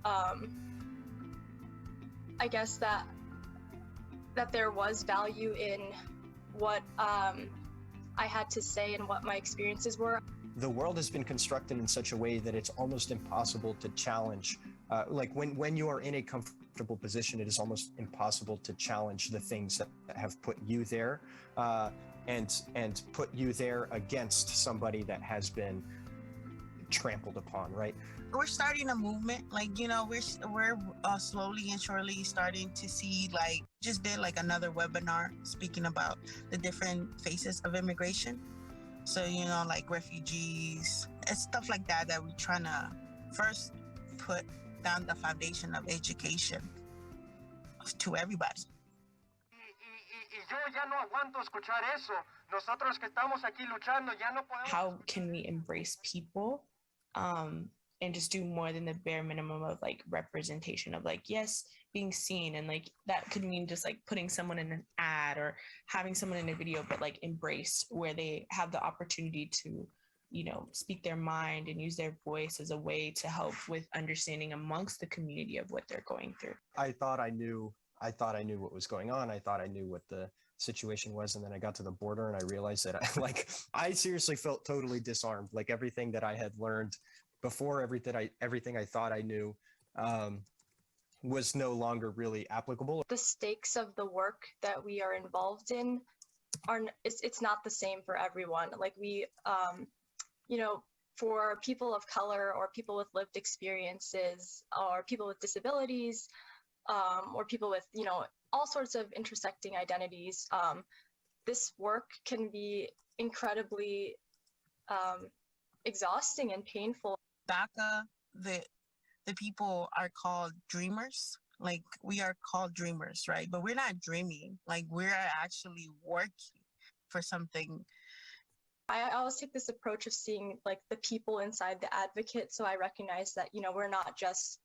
I guess that there was value in what I had to say and what my experiences were. The world has been constructed in such a way that it's almost impossible to challenge. Like when you are in a comfortable position, it is almost impossible to challenge the things that have put you there, and put you there against somebody that has been trampled upon, right? We're starting a movement, like, you know, we're slowly and surely starting to see, like, just did like another webinar speaking about the different phases of immigration. So, you know, like refugees and stuff like that, that we're trying to first put down the foundation of education to everybody. How can we embrace people, and just do more than the bare minimum of like representation of like, yes, being seen, and like that could mean just like putting someone in an ad or having someone in a video, but like embrace where they have the opportunity to, you know, speak their mind and use their voice as a way to help with understanding amongst the community of what they're going through. I thought I knew what was going on. I thought I knew what the situation was. And then I got to the border and I realized that I seriously felt totally disarmed. Like everything that I had learned before, everything I thought I knew, was no longer really applicable. The stakes of the work that we are involved in it's not the same for everyone. Like we, you know, for people of color or people with lived experiences or people with disabilities, or people with, you know, all sorts of intersecting identities, this work can be incredibly exhausting and painful. DACA, the people are called dreamers. Like we are called dreamers, right? But we're not dreaming. Like we're actually working for something. I always take this approach of seeing like the people inside the advocate. So I recognize that, you know, we're not just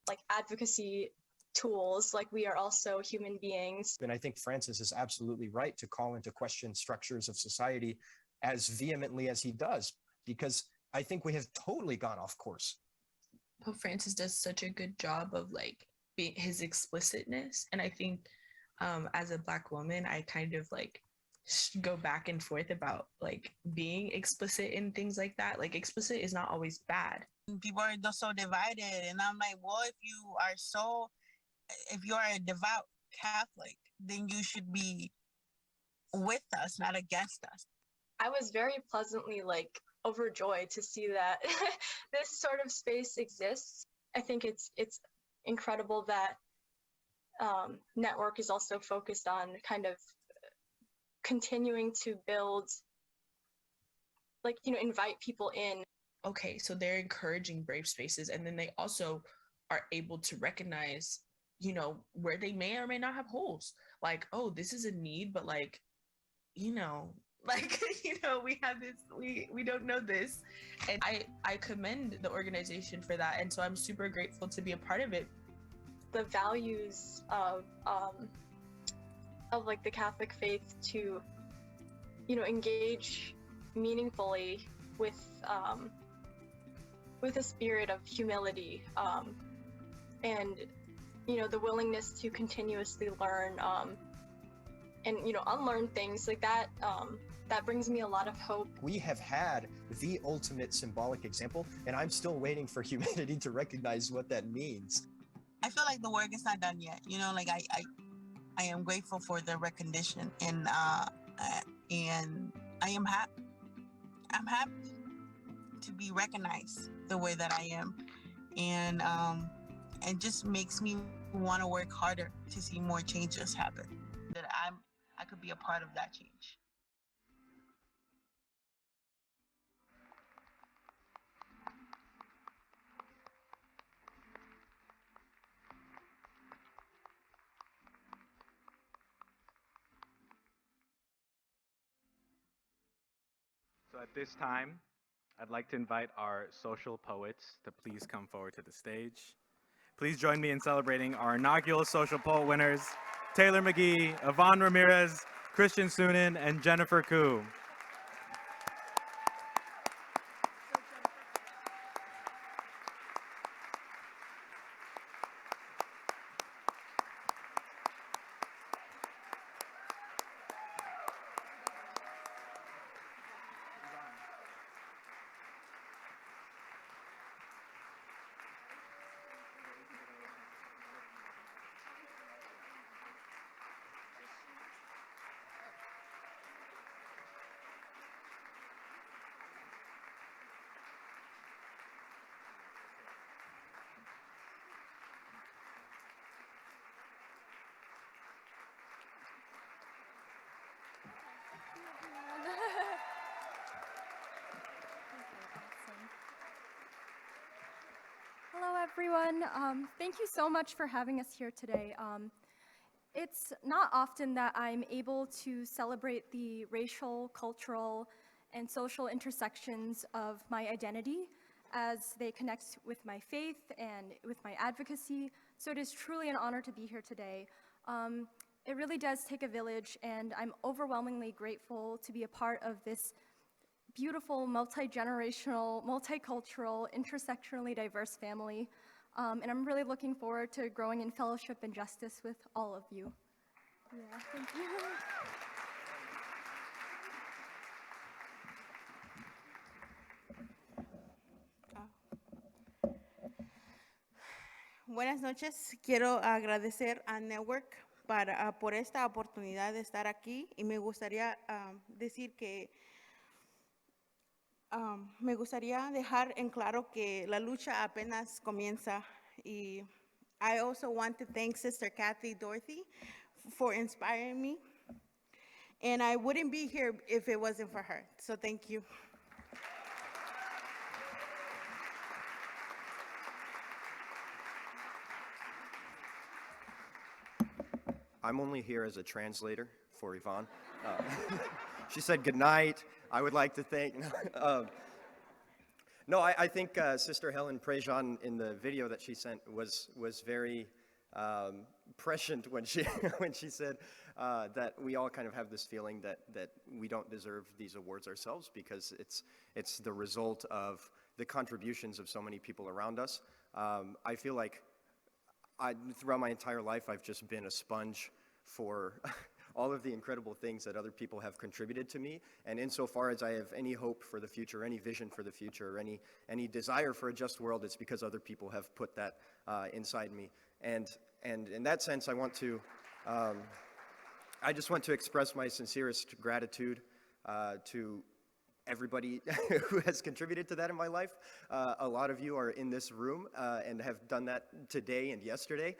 like advocacy tools, like we are also human beings. And I think Francis is absolutely right to call into question structures of society as vehemently as he does, because I think we have totally gone off course. Pope Francis does such a good job of like his explicitness. And I think as a Black woman, I kind of like go back and forth about like being explicit in things like that. Like explicit is not always bad. People are just so divided. And I'm like, well, if you are a devout Catholic, then you should be with us, not against us. I was very pleasantly like overjoyed to see that this sort of space exists. I think it's incredible that Network is also focused on kind of continuing to build, like, you know, invite people in. Okay, so they're encouraging brave spaces, and then they also are able to recognize, you know, where they may or may not have holes. Like, oh, this is a need, but like, you know, like, you know, we have this, we don't know this. And I commend the organization for that. And so I'm super grateful to be a part of it. The values of like the Catholic faith to, you know, engage meaningfully with a spirit of humility, and, you know, the willingness to continuously learn, and, you know, unlearn things like that. That brings me a lot of hope. We have had the ultimate symbolic example, and I'm still waiting for humanity to recognize what that means. I feel like the work is not done yet. You know, like I am grateful for the recognition, and I am happy. I'm happy to be recognized the way that I am, and it just makes me want to work harder to see more changes happen. That I could be a part of that change. So at this time, I'd like to invite our social poets to please come forward to the stage. Please join me in celebrating our inaugural social poet winners, Taylor McGee, Yvonne Ramirez, Christian Sunin, and Jennifer Koo. Hello, everyone. Thank you so much for having us here today. It's not often that I'm able to celebrate the racial, cultural, and social intersections of my identity as they connect with my faith and with my advocacy. So it is truly an honor to be here today. It really does take a village, and I'm overwhelmingly grateful to be a part of this beautiful, multi-generational, multicultural, intersectionally diverse family. And I'm really looking forward to growing in fellowship and justice with all of you. Yeah, thank you. Buenas noches. Quiero agradecer a Network por esta oportunidad de estar aquí y me gustaría decir que me gustaría dejar en claro que la lucha apenas comienza. Y I also want to thank Sister Kathy Dorothy for inspiring me. And I wouldn't be here if it wasn't for her. So thank you. I'm only here as a translator for Yvonne. She said good night. I would like to thank. No, I think Sister Helen Prejean in the video that she sent was very prescient when she when she said that we all kind of have this feeling that we don't deserve these awards ourselves because it's the result of the contributions of so many people around us. I feel like throughout my entire life, I've just been a sponge for all of the incredible things that other people have contributed to me. And insofar as I have any hope for the future, any vision for the future, any desire for a just world, it's because other people have put that inside me. And in that sense, I just want to express my sincerest gratitude to everybody who has contributed to that in my life. A lot of you are in this room and have done that today and yesterday.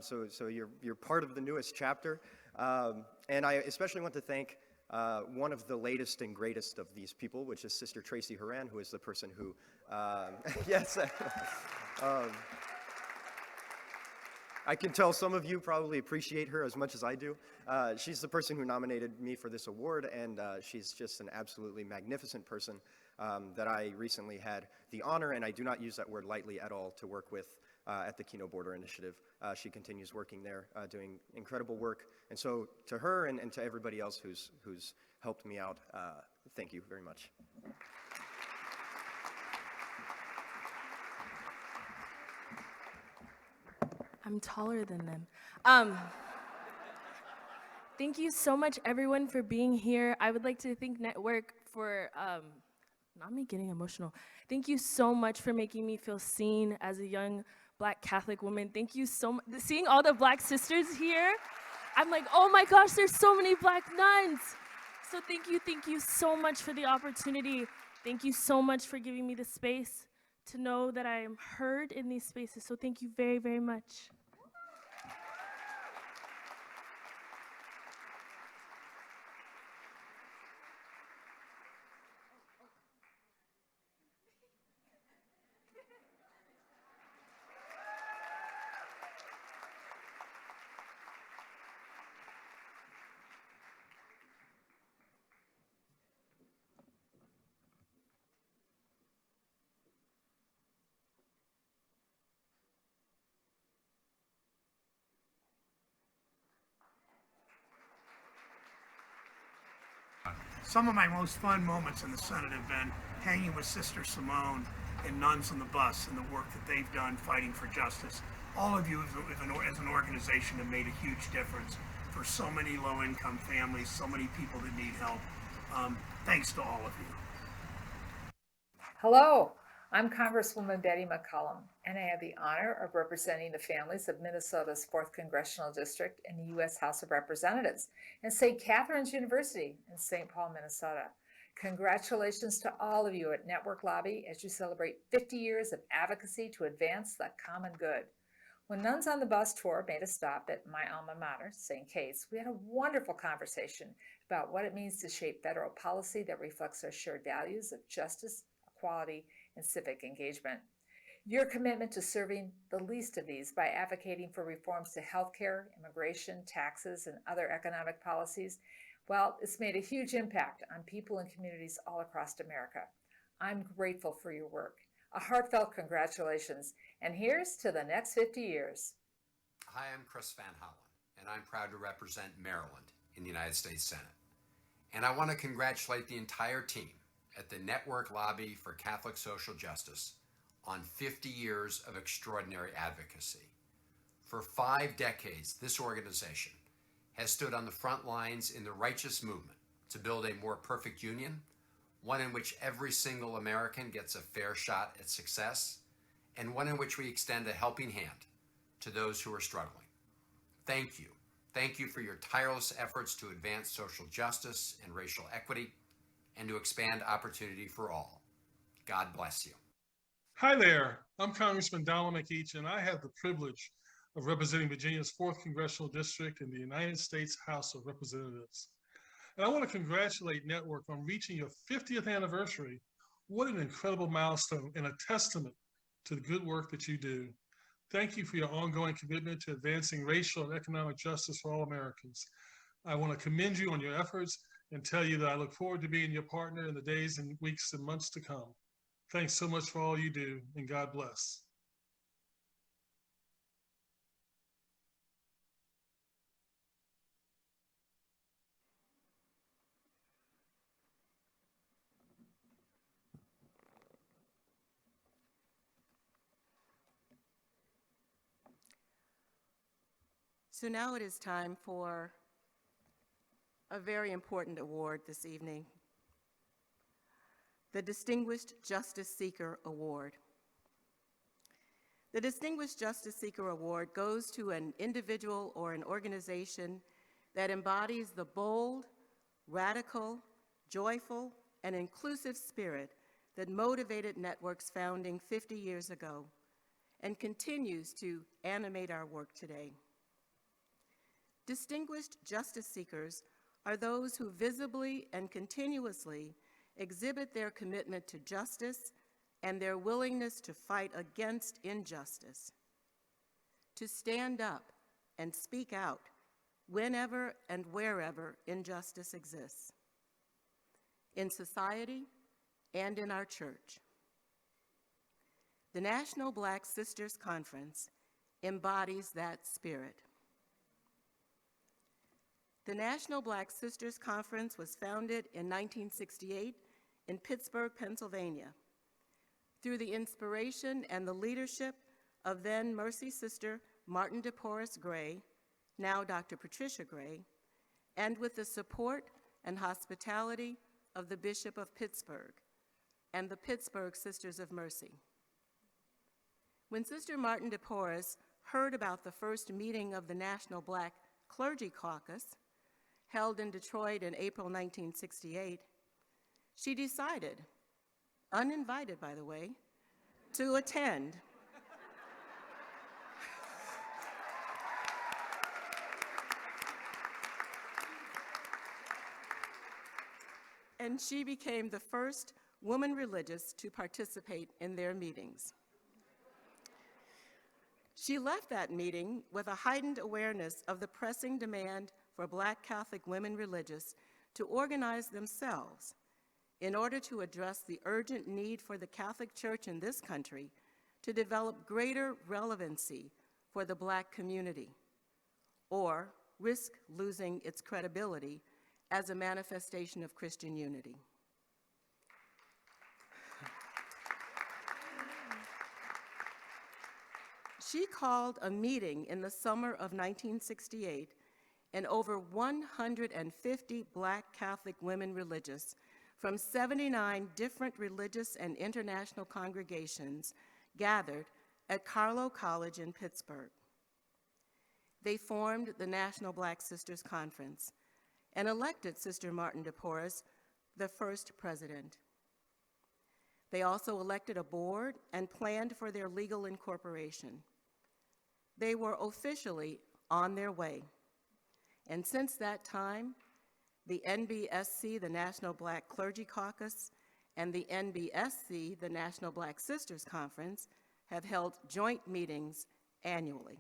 So you're part of the newest chapter. And I especially want to thank one of the latest and greatest of these people, which is Sister Tracy Horan, who is the person who, yes, I can tell some of you probably appreciate her as much as I do. She's the person who nominated me for this award, and she's just an absolutely magnificent person that I recently had the honor, and I do not use that word lightly at all, to work with at the Keno Border Initiative. She continues working there, doing incredible work. And so to her and to everybody else who's helped me out, thank you very much. I'm taller than them. Thank you so much, everyone, for being here. I would like to thank Network for, not me getting emotional. Thank you so much for making me feel seen as a young Black Catholic woman. Thank you so much. Seeing all the Black sisters here, I'm like, oh my gosh, there's so many Black nuns. So thank you so much for the opportunity. Thank you so much for giving me the space to know that I am heard in these spaces. So thank you very, very much. Some of my most fun moments in the Senate have been hanging with Sister Simone and Nuns on the Bus and the work that they've done fighting for justice. All of you as an organization have made a huge difference for so many low-income families, so many people that need help. Thanks to all of you. Hello, I'm Congresswoman Betty Mccollum, and I have the honor of representing the families of Minnesota's 4th Congressional District in the U.S. House of Representatives and St. Catherine's University in St. Paul, Minnesota. Congratulations to all of you at Network Lobby as you celebrate 50 years of advocacy to advance the common good. When Nuns on the Bus tour made a stop at my alma mater, St. Kate's, we had a wonderful conversation about what it means to shape federal policy that reflects our shared values of justice, equality, and civic engagement. Your commitment to serving the least of these by advocating for reforms to healthcare, immigration, taxes, and other economic policies, well, it's made a huge impact on people and communities all across America. I'm grateful for your work. A heartfelt congratulations, and here's to the next 50 years. Hi, I'm Chris Van Hollen, and I'm proud to represent Maryland in the United States Senate. And I want to congratulate the entire team at the Network Lobby for Catholic Social Justice on 50 years of extraordinary advocacy. For 5 decades, this organization has stood on the front lines in the righteous movement to build a more perfect union, one in which every single American gets a fair shot at success, and one in which we extend a helping hand to those who are struggling. Thank you. Thank you for your tireless efforts to advance social justice and racial equity and to expand opportunity for all. God bless you. Hi there, I'm Congressman Donald McEach, and I have the privilege of representing Virginia's 4th Congressional District in the United States House of Representatives. And I want to congratulate Network on reaching your 50th anniversary. What an incredible milestone and a testament to the good work that you do. Thank you for your ongoing commitment to advancing racial and economic justice for all Americans. I want to commend you on your efforts and tell you that I look forward to being your partner in the days and weeks and months to come. Thanks so much for all you do, and God bless. So now it is time for a very important award this evening, the Distinguished Justice Seeker Award. The Distinguished Justice Seeker Award goes to an individual or an organization that embodies the bold, radical, joyful, and inclusive spirit that motivated Network's founding 50 years ago and continues to animate our work today. Distinguished justice seekers are those who visibly and continuously exhibit their commitment to justice and their willingness to fight against injustice, to stand up and speak out whenever and wherever injustice exists, in society and in our church. The National Black Sisters Conference embodies that spirit. The National Black Sisters Conference was founded in 1968 in Pittsburgh, Pennsylvania, through the inspiration and the leadership of then Mercy Sister Martin DePorres Gray, now Dr. Patricia Gray, and with the support and hospitality of the Bishop of Pittsburgh and the Pittsburgh Sisters of Mercy. When Sister Martin DePorres heard about the first meeting of the National Black Clergy Caucus, held in Detroit in April 1968, she decided, uninvited by the way, to attend. And she became the first woman religious to participate in their meetings. She left that meeting with a heightened awareness of the pressing demand for Black Catholic women religious to organize themselves in order to address the urgent need for the Catholic Church in this country to develop greater relevancy for the Black community, or risk losing its credibility as a manifestation of Christian unity. She called a meeting in the summer of 1968, and over 150 Black Catholic women religious from 79 different religious and international congregations gathered at Carlow College in Pittsburgh. They formed the National Black Sisters Conference and elected Sister Martin de Porres the first president. They also elected a board and planned for their legal incorporation. They were officially on their way. And since that time, the NBSC, the National Black Clergy Caucus, and the NBSC, the National Black Sisters Conference, have held joint meetings annually.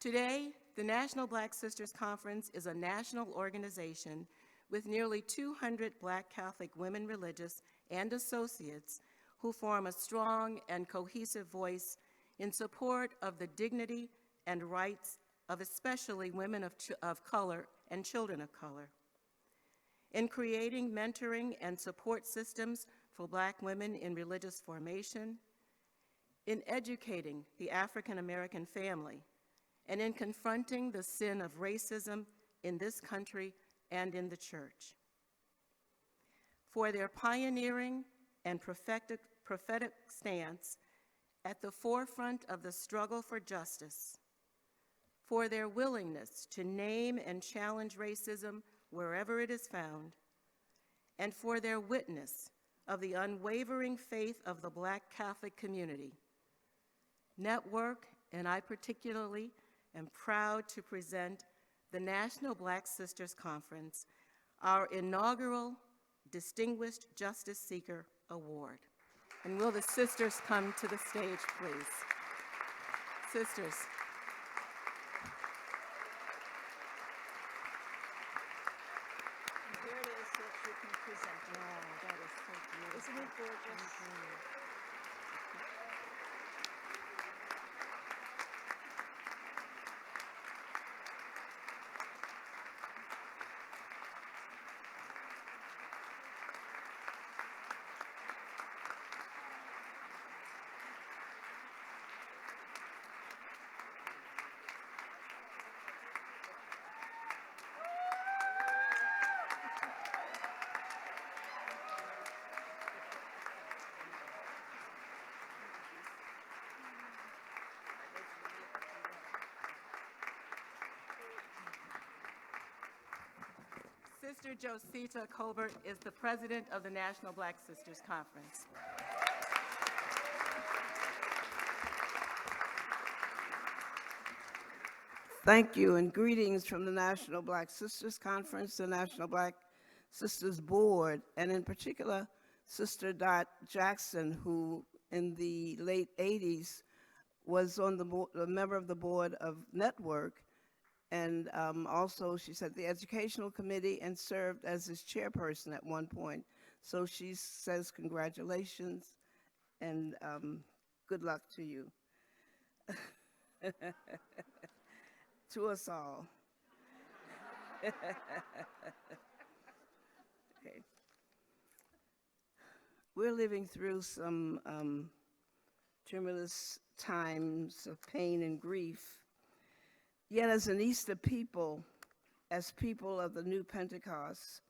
Today, the National Black Sisters Conference is a national organization with nearly 200 Black Catholic women religious and associates who form a strong and cohesive voice in support of the dignity and rights of especially women of color and children of color, in creating mentoring and support systems for Black women in religious formation, in educating the African American family, and in confronting the sin of racism in this country and in the church. For their pioneering and prophetic stance at the forefront of the struggle for justice, for their willingness to name and challenge racism wherever it is found, and for their witness of the unwavering faith of the Black Catholic community. Network, and I particularly am proud to present the National Black Sisters Conference, our inaugural Distinguished Justice Seeker Award. And will the sisters come to the stage, please? Sisters. Here it is that you can present. Oh, that is so beautiful. Isn't it gorgeous? Sister Josita Colbert is the president of the National Black Sisters Conference. Thank you, and greetings from the National Black Sisters Conference, the National Black Sisters Board, and in particular, Sister Dot Jackson, who in the late 80s was on a member of the board of Network, and also she said the Educational Committee and served as its chairperson at one point. So she says congratulations and good luck to you. To us all. Okay. We're living through some tremendous times of pain and grief. Yet as an Easter people, as people of the new Pentecost,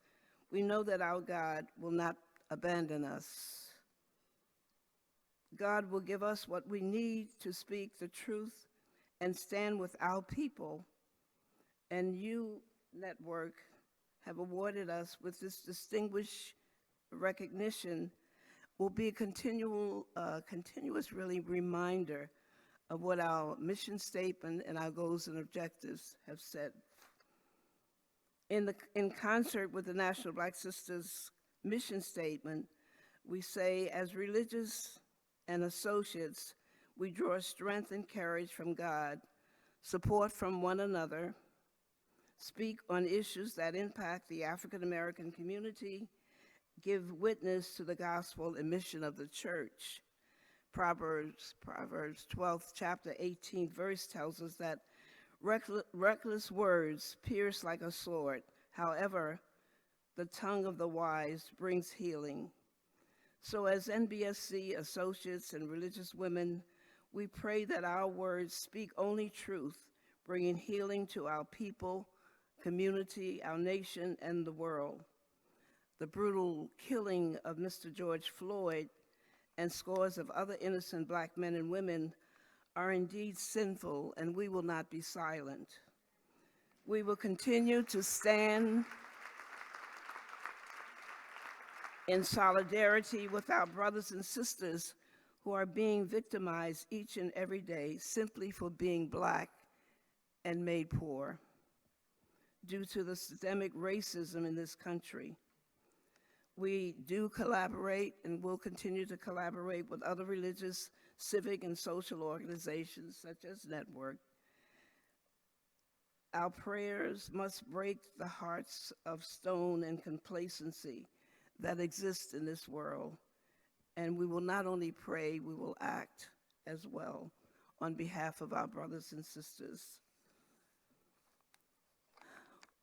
we know that our God will not abandon us. God will give us what we need to speak the truth and stand with our people. And you, Network, have awarded us with this distinguished recognition will be a continuous really reminder of what our mission statement and our goals and objectives have said. In concert with the National Black Sisters mission statement, we say, as religious and associates, we draw strength and courage from God, support from one another, speak on issues that impact the African American community, give witness to the gospel and mission of the church, Proverbs 12th chapter 18th verse tells us that reckless words pierce like a sword. However, the tongue of the wise brings healing. So as NBSC associates and religious women, we pray that our words speak only truth, bringing healing to our people, community, our nation, and the world. The brutal killing of Mr. George Floyd and scores of other innocent Black men and women are indeed sinful, and we will not be silent. We will continue to stand in solidarity with our brothers and sisters who are being victimized each and every day simply for being Black and made poor due to the systemic racism in this country. We do collaborate and will continue to collaborate with other religious, civic, and social organizations such as Network. Our prayers must break the hearts of stone and complacency that exist in this world. And we will not only pray, we will act as well on behalf of our brothers and sisters.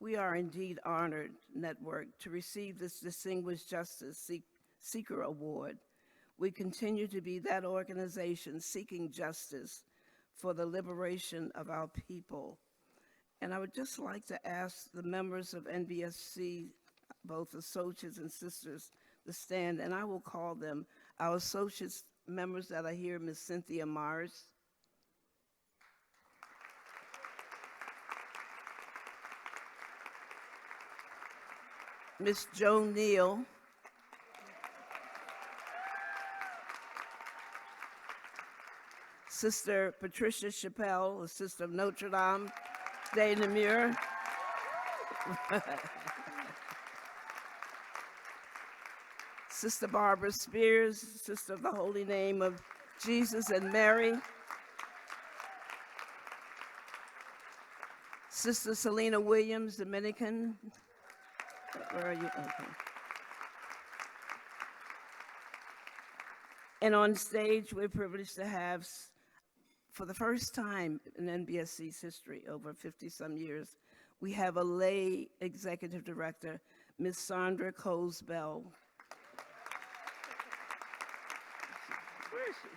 We are indeed honored, Network, to receive this Distinguished Justice Seeker Award. We continue to be that organization seeking justice for the liberation of our people. And I would just like to ask the members of NBSC, both associates and sisters, to stand, and I will call them. Our associates members that are here, Ms. Cynthia Mars, Ms. Joan Neal, Sister Patricia Chappelle, a sister of Notre Dame de Namur, Sister Barbara Spears, Sister of the Holy Name of Jesus and Mary, Sister Selena Williams, Dominican. Where are you? Okay. And on stage, we're privileged to have, for the first time in NBSC's history, over 50-some years, we have a lay executive director, Ms. Sandra Coles-Bell. Where is she?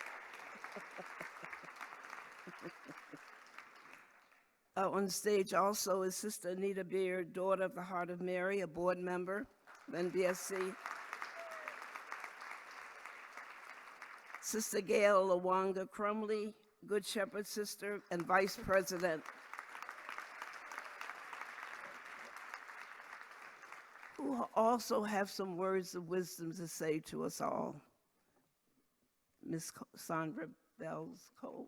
On stage also is Sister Anita Beard, daughter of the Heart of Mary, a board member of NBSC. Sister Gail Lawanga Crumley, Good Shepherd sister and vice president. Who also have some words of wisdom to say to us all. Ms. Sandra Bells Cole.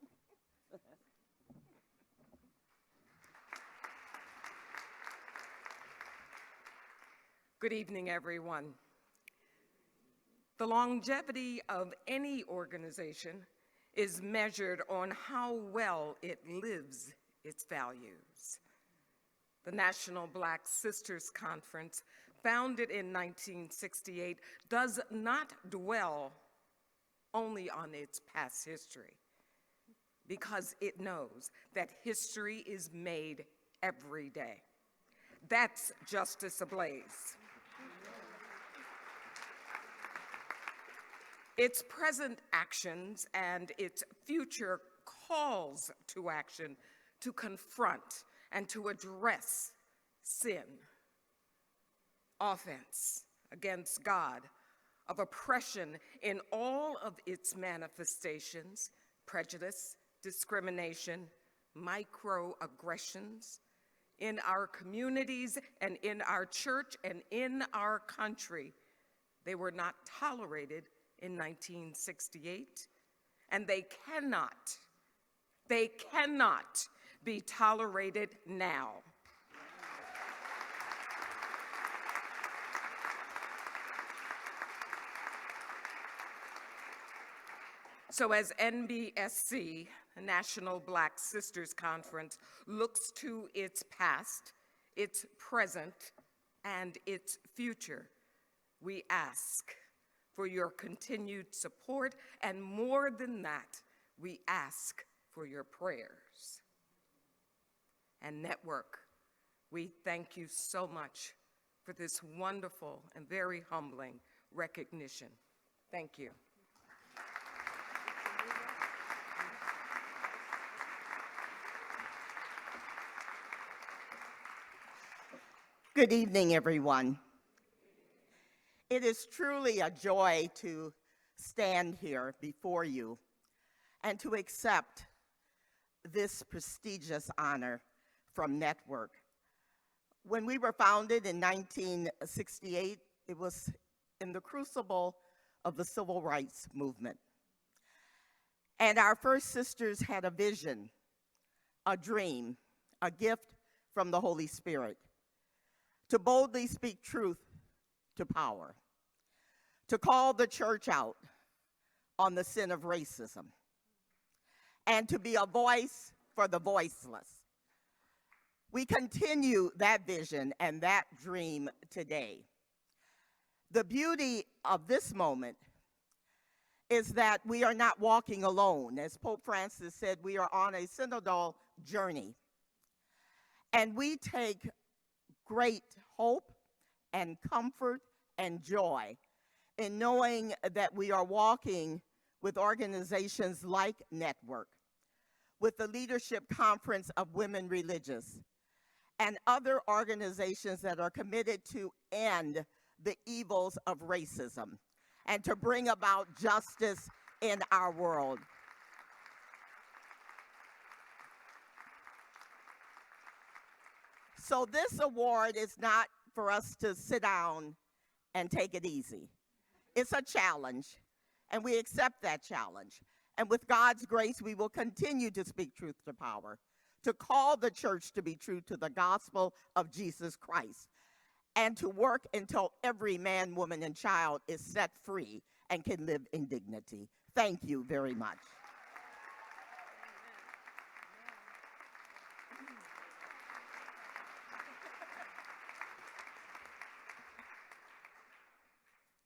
Good evening, everyone. The longevity of any organization is measured on how well it lives its values. The National Black Sisters Conference, founded in 1968, does not dwell only on its past history, because it knows that history is made every day. That's Justice Ablaze. Its present actions and its future calls to action to confront and to address sin, offense against God, of oppression in all of its manifestations, prejudice, discrimination, microaggressions, in our communities and in our church and in our country. They were not tolerated in 1968, and they cannot be tolerated now. So as NBSC, the National Black Sisters Conference, looks to its past, its present, and its future, we ask, for your continued support, and more than that, we ask for your prayers. And Network, we thank you so much for this wonderful and very humbling recognition. Thank you. Good evening, everyone. It is truly a joy to stand here before you and to accept this prestigious honor from Network. When we were founded in 1968, it was in the crucible of the civil rights movement. And our first sisters had a vision, a dream, a gift from the Holy Spirit to boldly speak truth to power, to call the church out on the sin of racism, and to be a voice for the voiceless. We continue that vision and that dream today. The beauty of this moment is that we are not walking alone. As Pope Francis said, we are on a synodal journey. And we take great hope and comfort and joy in knowing that we are walking with organizations like Network, with the Leadership Conference of Women Religious, and other organizations that are committed to end the evils of racism and to bring about justice in our world. So this award is not for us to sit down and take it easy. It's a challenge, and we accept that challenge. And with God's grace, we will continue to speak truth to power, to call the church to be true to the gospel of Jesus Christ, and to work until every man, woman, and child is set free and can live in dignity. Thank you very much.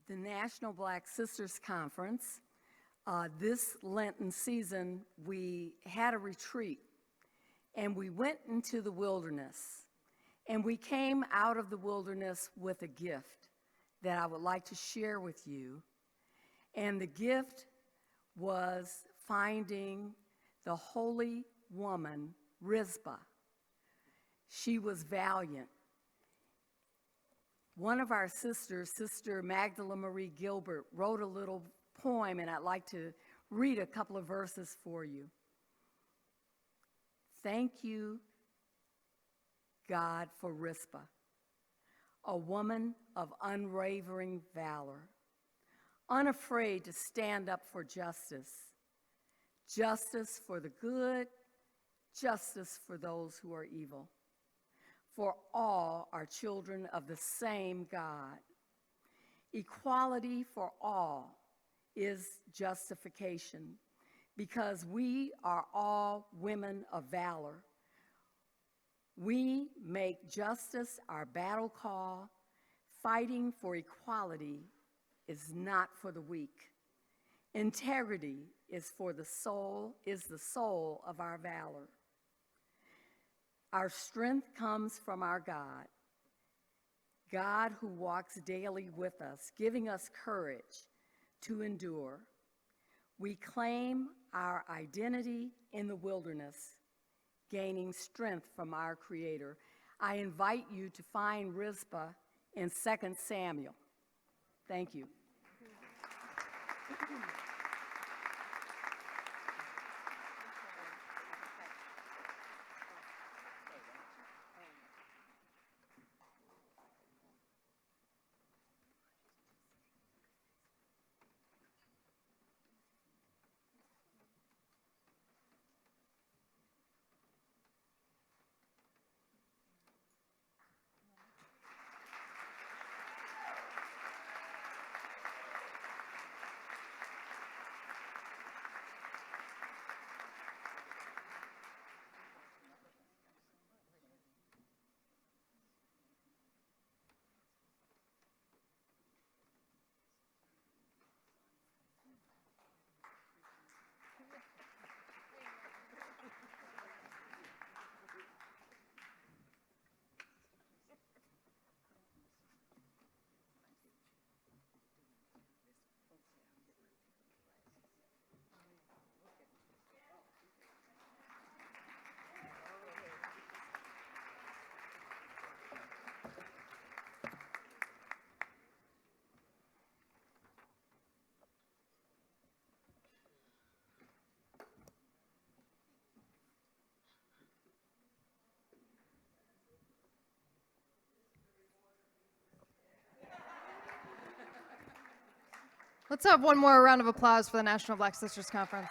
The National Black Sisters Conference, this Lenten season, we had a retreat, and we went into the wilderness, and we came out of the wilderness with a gift that I would like to share with you. And the gift was finding the holy woman, Rizpah. She was valiant. One of our sisters, Sister Magdalene Marie Gilbert, wrote a little poem, and I'd like to read a couple of verses for you. Thank you, God, for Rizpah, a woman of unwavering valor, unafraid to stand up for justice, justice for the good, justice for those who are evil. For all are children of the same God. Equality for all is justification, because we are all women of valor. We make justice our battle call. Fighting for equality is not for the weak. Integrity is the soul of our valor. Our strength comes from our God, God who walks daily with us, giving us courage to endure. We claim our identity in the wilderness, gaining strength from our Creator. I invite you to find Rizpah in 2 Samuel. Thank you. Let's have one more round of applause for the National Black Sisters Conference.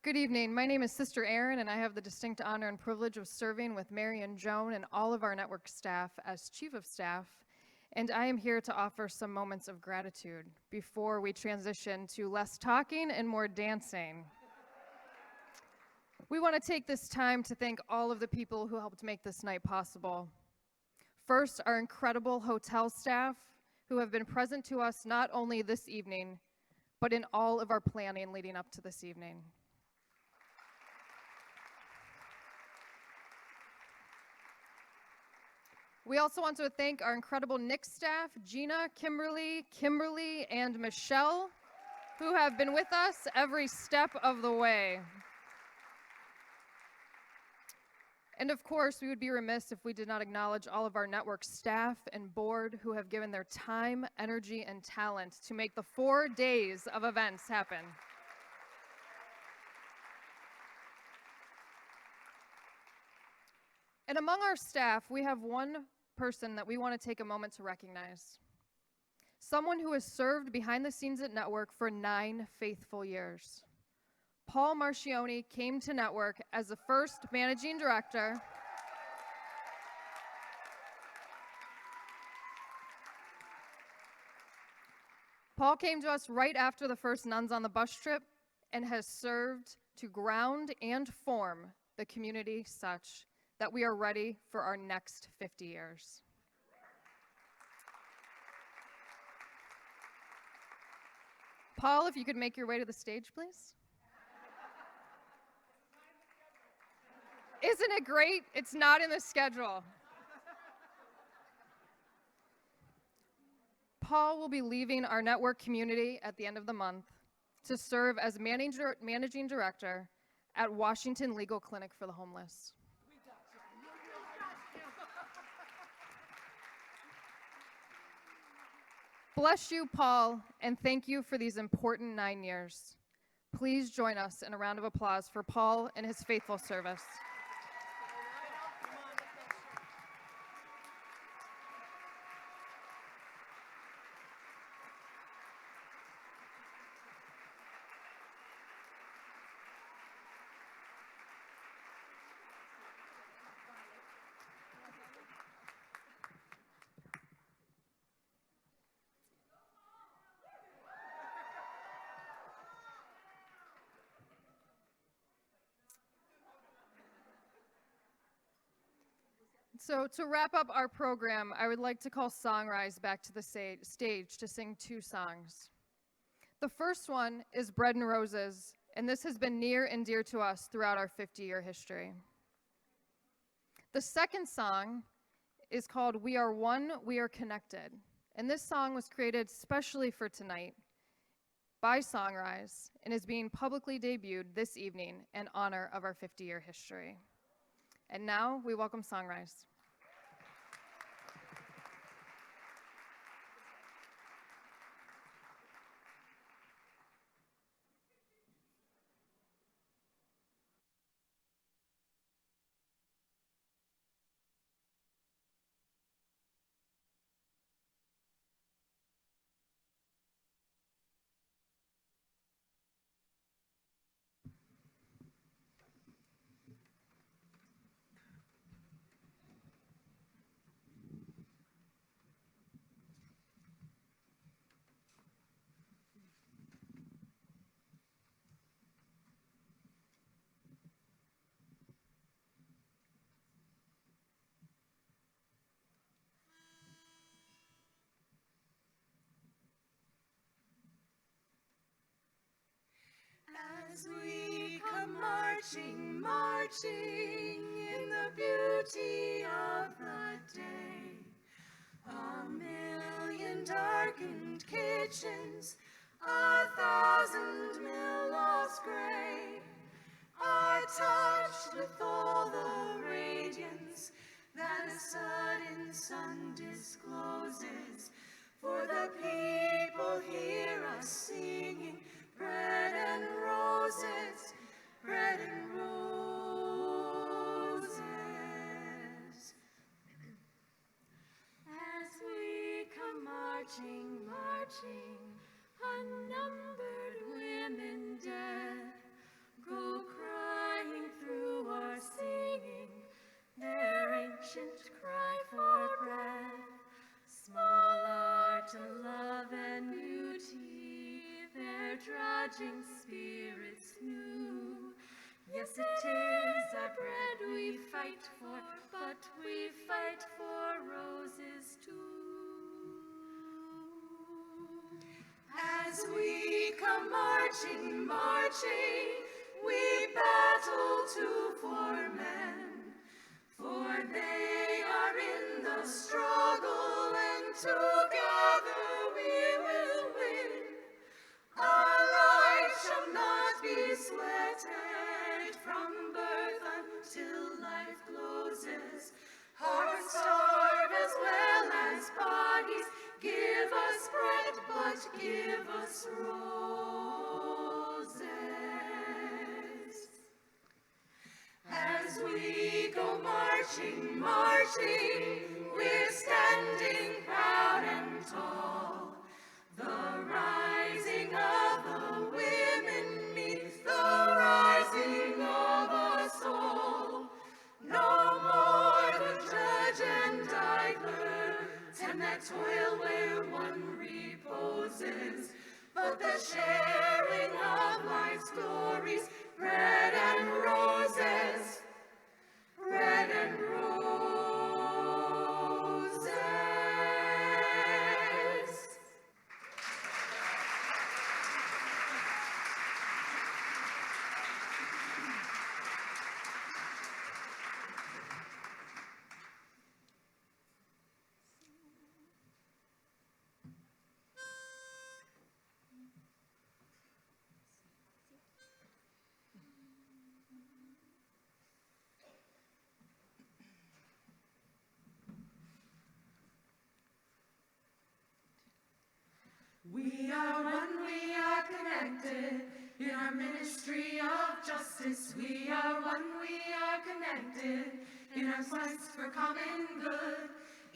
Good evening. My name is Sister Erin, and I have the distinct honor and privilege of serving with Mary and Joan and all of our network staff as Chief of Staff, and I am here to offer some moments of gratitude before we transition to less talking and more dancing. We want to take this time to thank all of the people who helped make this night possible. First, our incredible hotel staff who have been present to us not only this evening, but in all of our planning leading up to this evening. We also want to thank our incredible Nick staff, Gina, Kimberly, and Michelle, who have been with us every step of the way. And of course, we would be remiss if we did not acknowledge all of our network staff and board who have given their time, energy, and talent to make the 4 days of events happen. And among our staff, we have one person that we want to take a moment to recognize. Someone who has served behind the scenes at Network for 9 faithful years. Paul Marcioni came to Network as the first managing director. Paul came to us right after the first Nuns on the Bus trip and has served to ground and form the community such that we are ready for our next 50 years. Paul, if you could make your way to the stage, please. Isn't it great? It's not in the schedule. Paul will be leaving our network community at the end of the month to serve as managing director at Washington Legal Clinic for the Homeless. Bless you, Paul, and thank you for these important 9 years. Please join us in a round of applause for Paul and his faithful service. So to wrap up our program, I would like to call SongRise back to the stage to sing 2 songs. The first one is Bread and Roses, and this has been near and dear to us throughout our 50-year history. The second song is called We Are One, We Are Connected, and this song was created specially for tonight by SongRise and is being publicly debuted this evening in honor of our 50-year history. And now we welcome SongRise. As we come marching, marching in the beauty of the day, a million darkened kitchens, 1,000 millows gray, are touched with all the radiance that a sudden sun discloses. For the people hear us singing bread and roses, bread and roses. marching, unnumbered women dead, go crying through our singing, their ancient cry for bread. Small art of love and beauty, their drudging spirits knew. Yes, it is our bread we fight for, but we fight for roses too. As we come marching, marching, we battle too for men, for they are in the struggle, and together we will win. Our life shall not be sweated from birth until life closes. Hearts starve as well as bodies. Give us bread, but give us roses. As we go marching, marching, we're standing proud and tall. The rising of the women means the rising of us all. No more the judge and idler, and that toil where one reposes, but the sharing of life's glories, bread and roses, bread and roses. We are one, we are connected in our ministry of justice. We are one, we are connected in our quest for common good.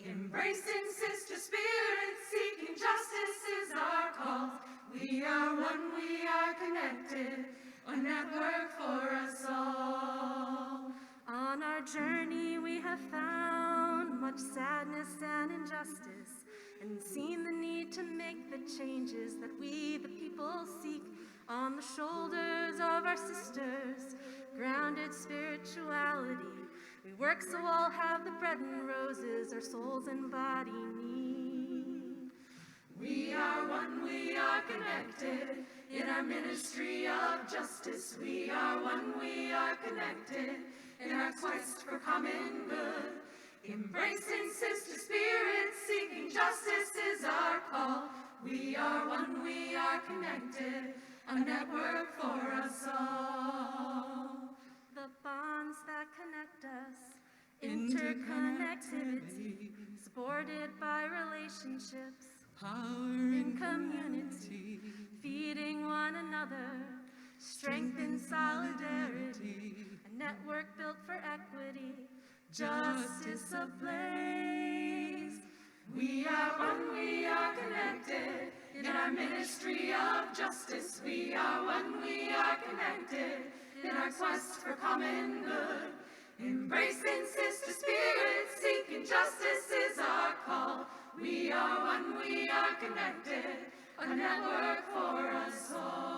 Embracing sister spirit, seeking justice is our call. We are one, we are connected, a network for us all. On our journey we have found much sadness and injustice, and seen the need to make the changes that we, the people, seek. On the shoulders of our sisters, grounded spirituality, we work so all have the bread and roses our souls and body need. We are one, we are connected in our ministry of justice. We are one, we are connected in our quest for common good. Embracing sister spirit, seeking justice is our call. We are one, we are connected, a network for us all. The bonds that connect us, interconnectivity, supported by relationships, power in community, feeding one another, strength in solidarity, a network built for equity, justice ablaze. We are one, we are connected in our ministry of justice. We are one, we are connected in our quest for common good. Embracing sister spirit, seeking justice is our call. We are one, we are connected, a network for us all.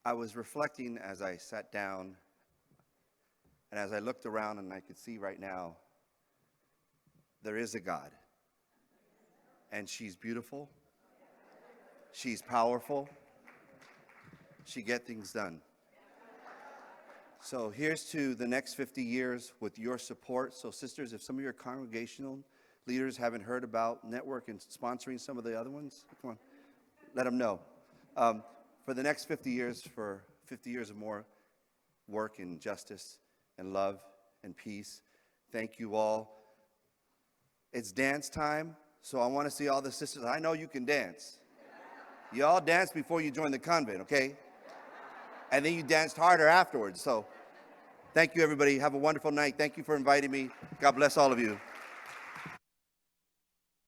I was reflecting as I sat down, and as I looked around, and I could see right now, there is a God. And she's beautiful. She's powerful. She gets things done. So here's to the next 50 years with your support. So sisters, if some of your congregational leaders haven't heard about Network and sponsoring some of the other ones, come on, let them know. For the next 50 years, for 50 years or more, work in justice and love and peace. Thank you all. It's dance time, so I want to see all the sisters. I know you can dance. You all dance before you join the convent, okay? And then you danced harder afterwards. So thank you, everybody. Have a wonderful night. Thank you for inviting me. God bless all of you.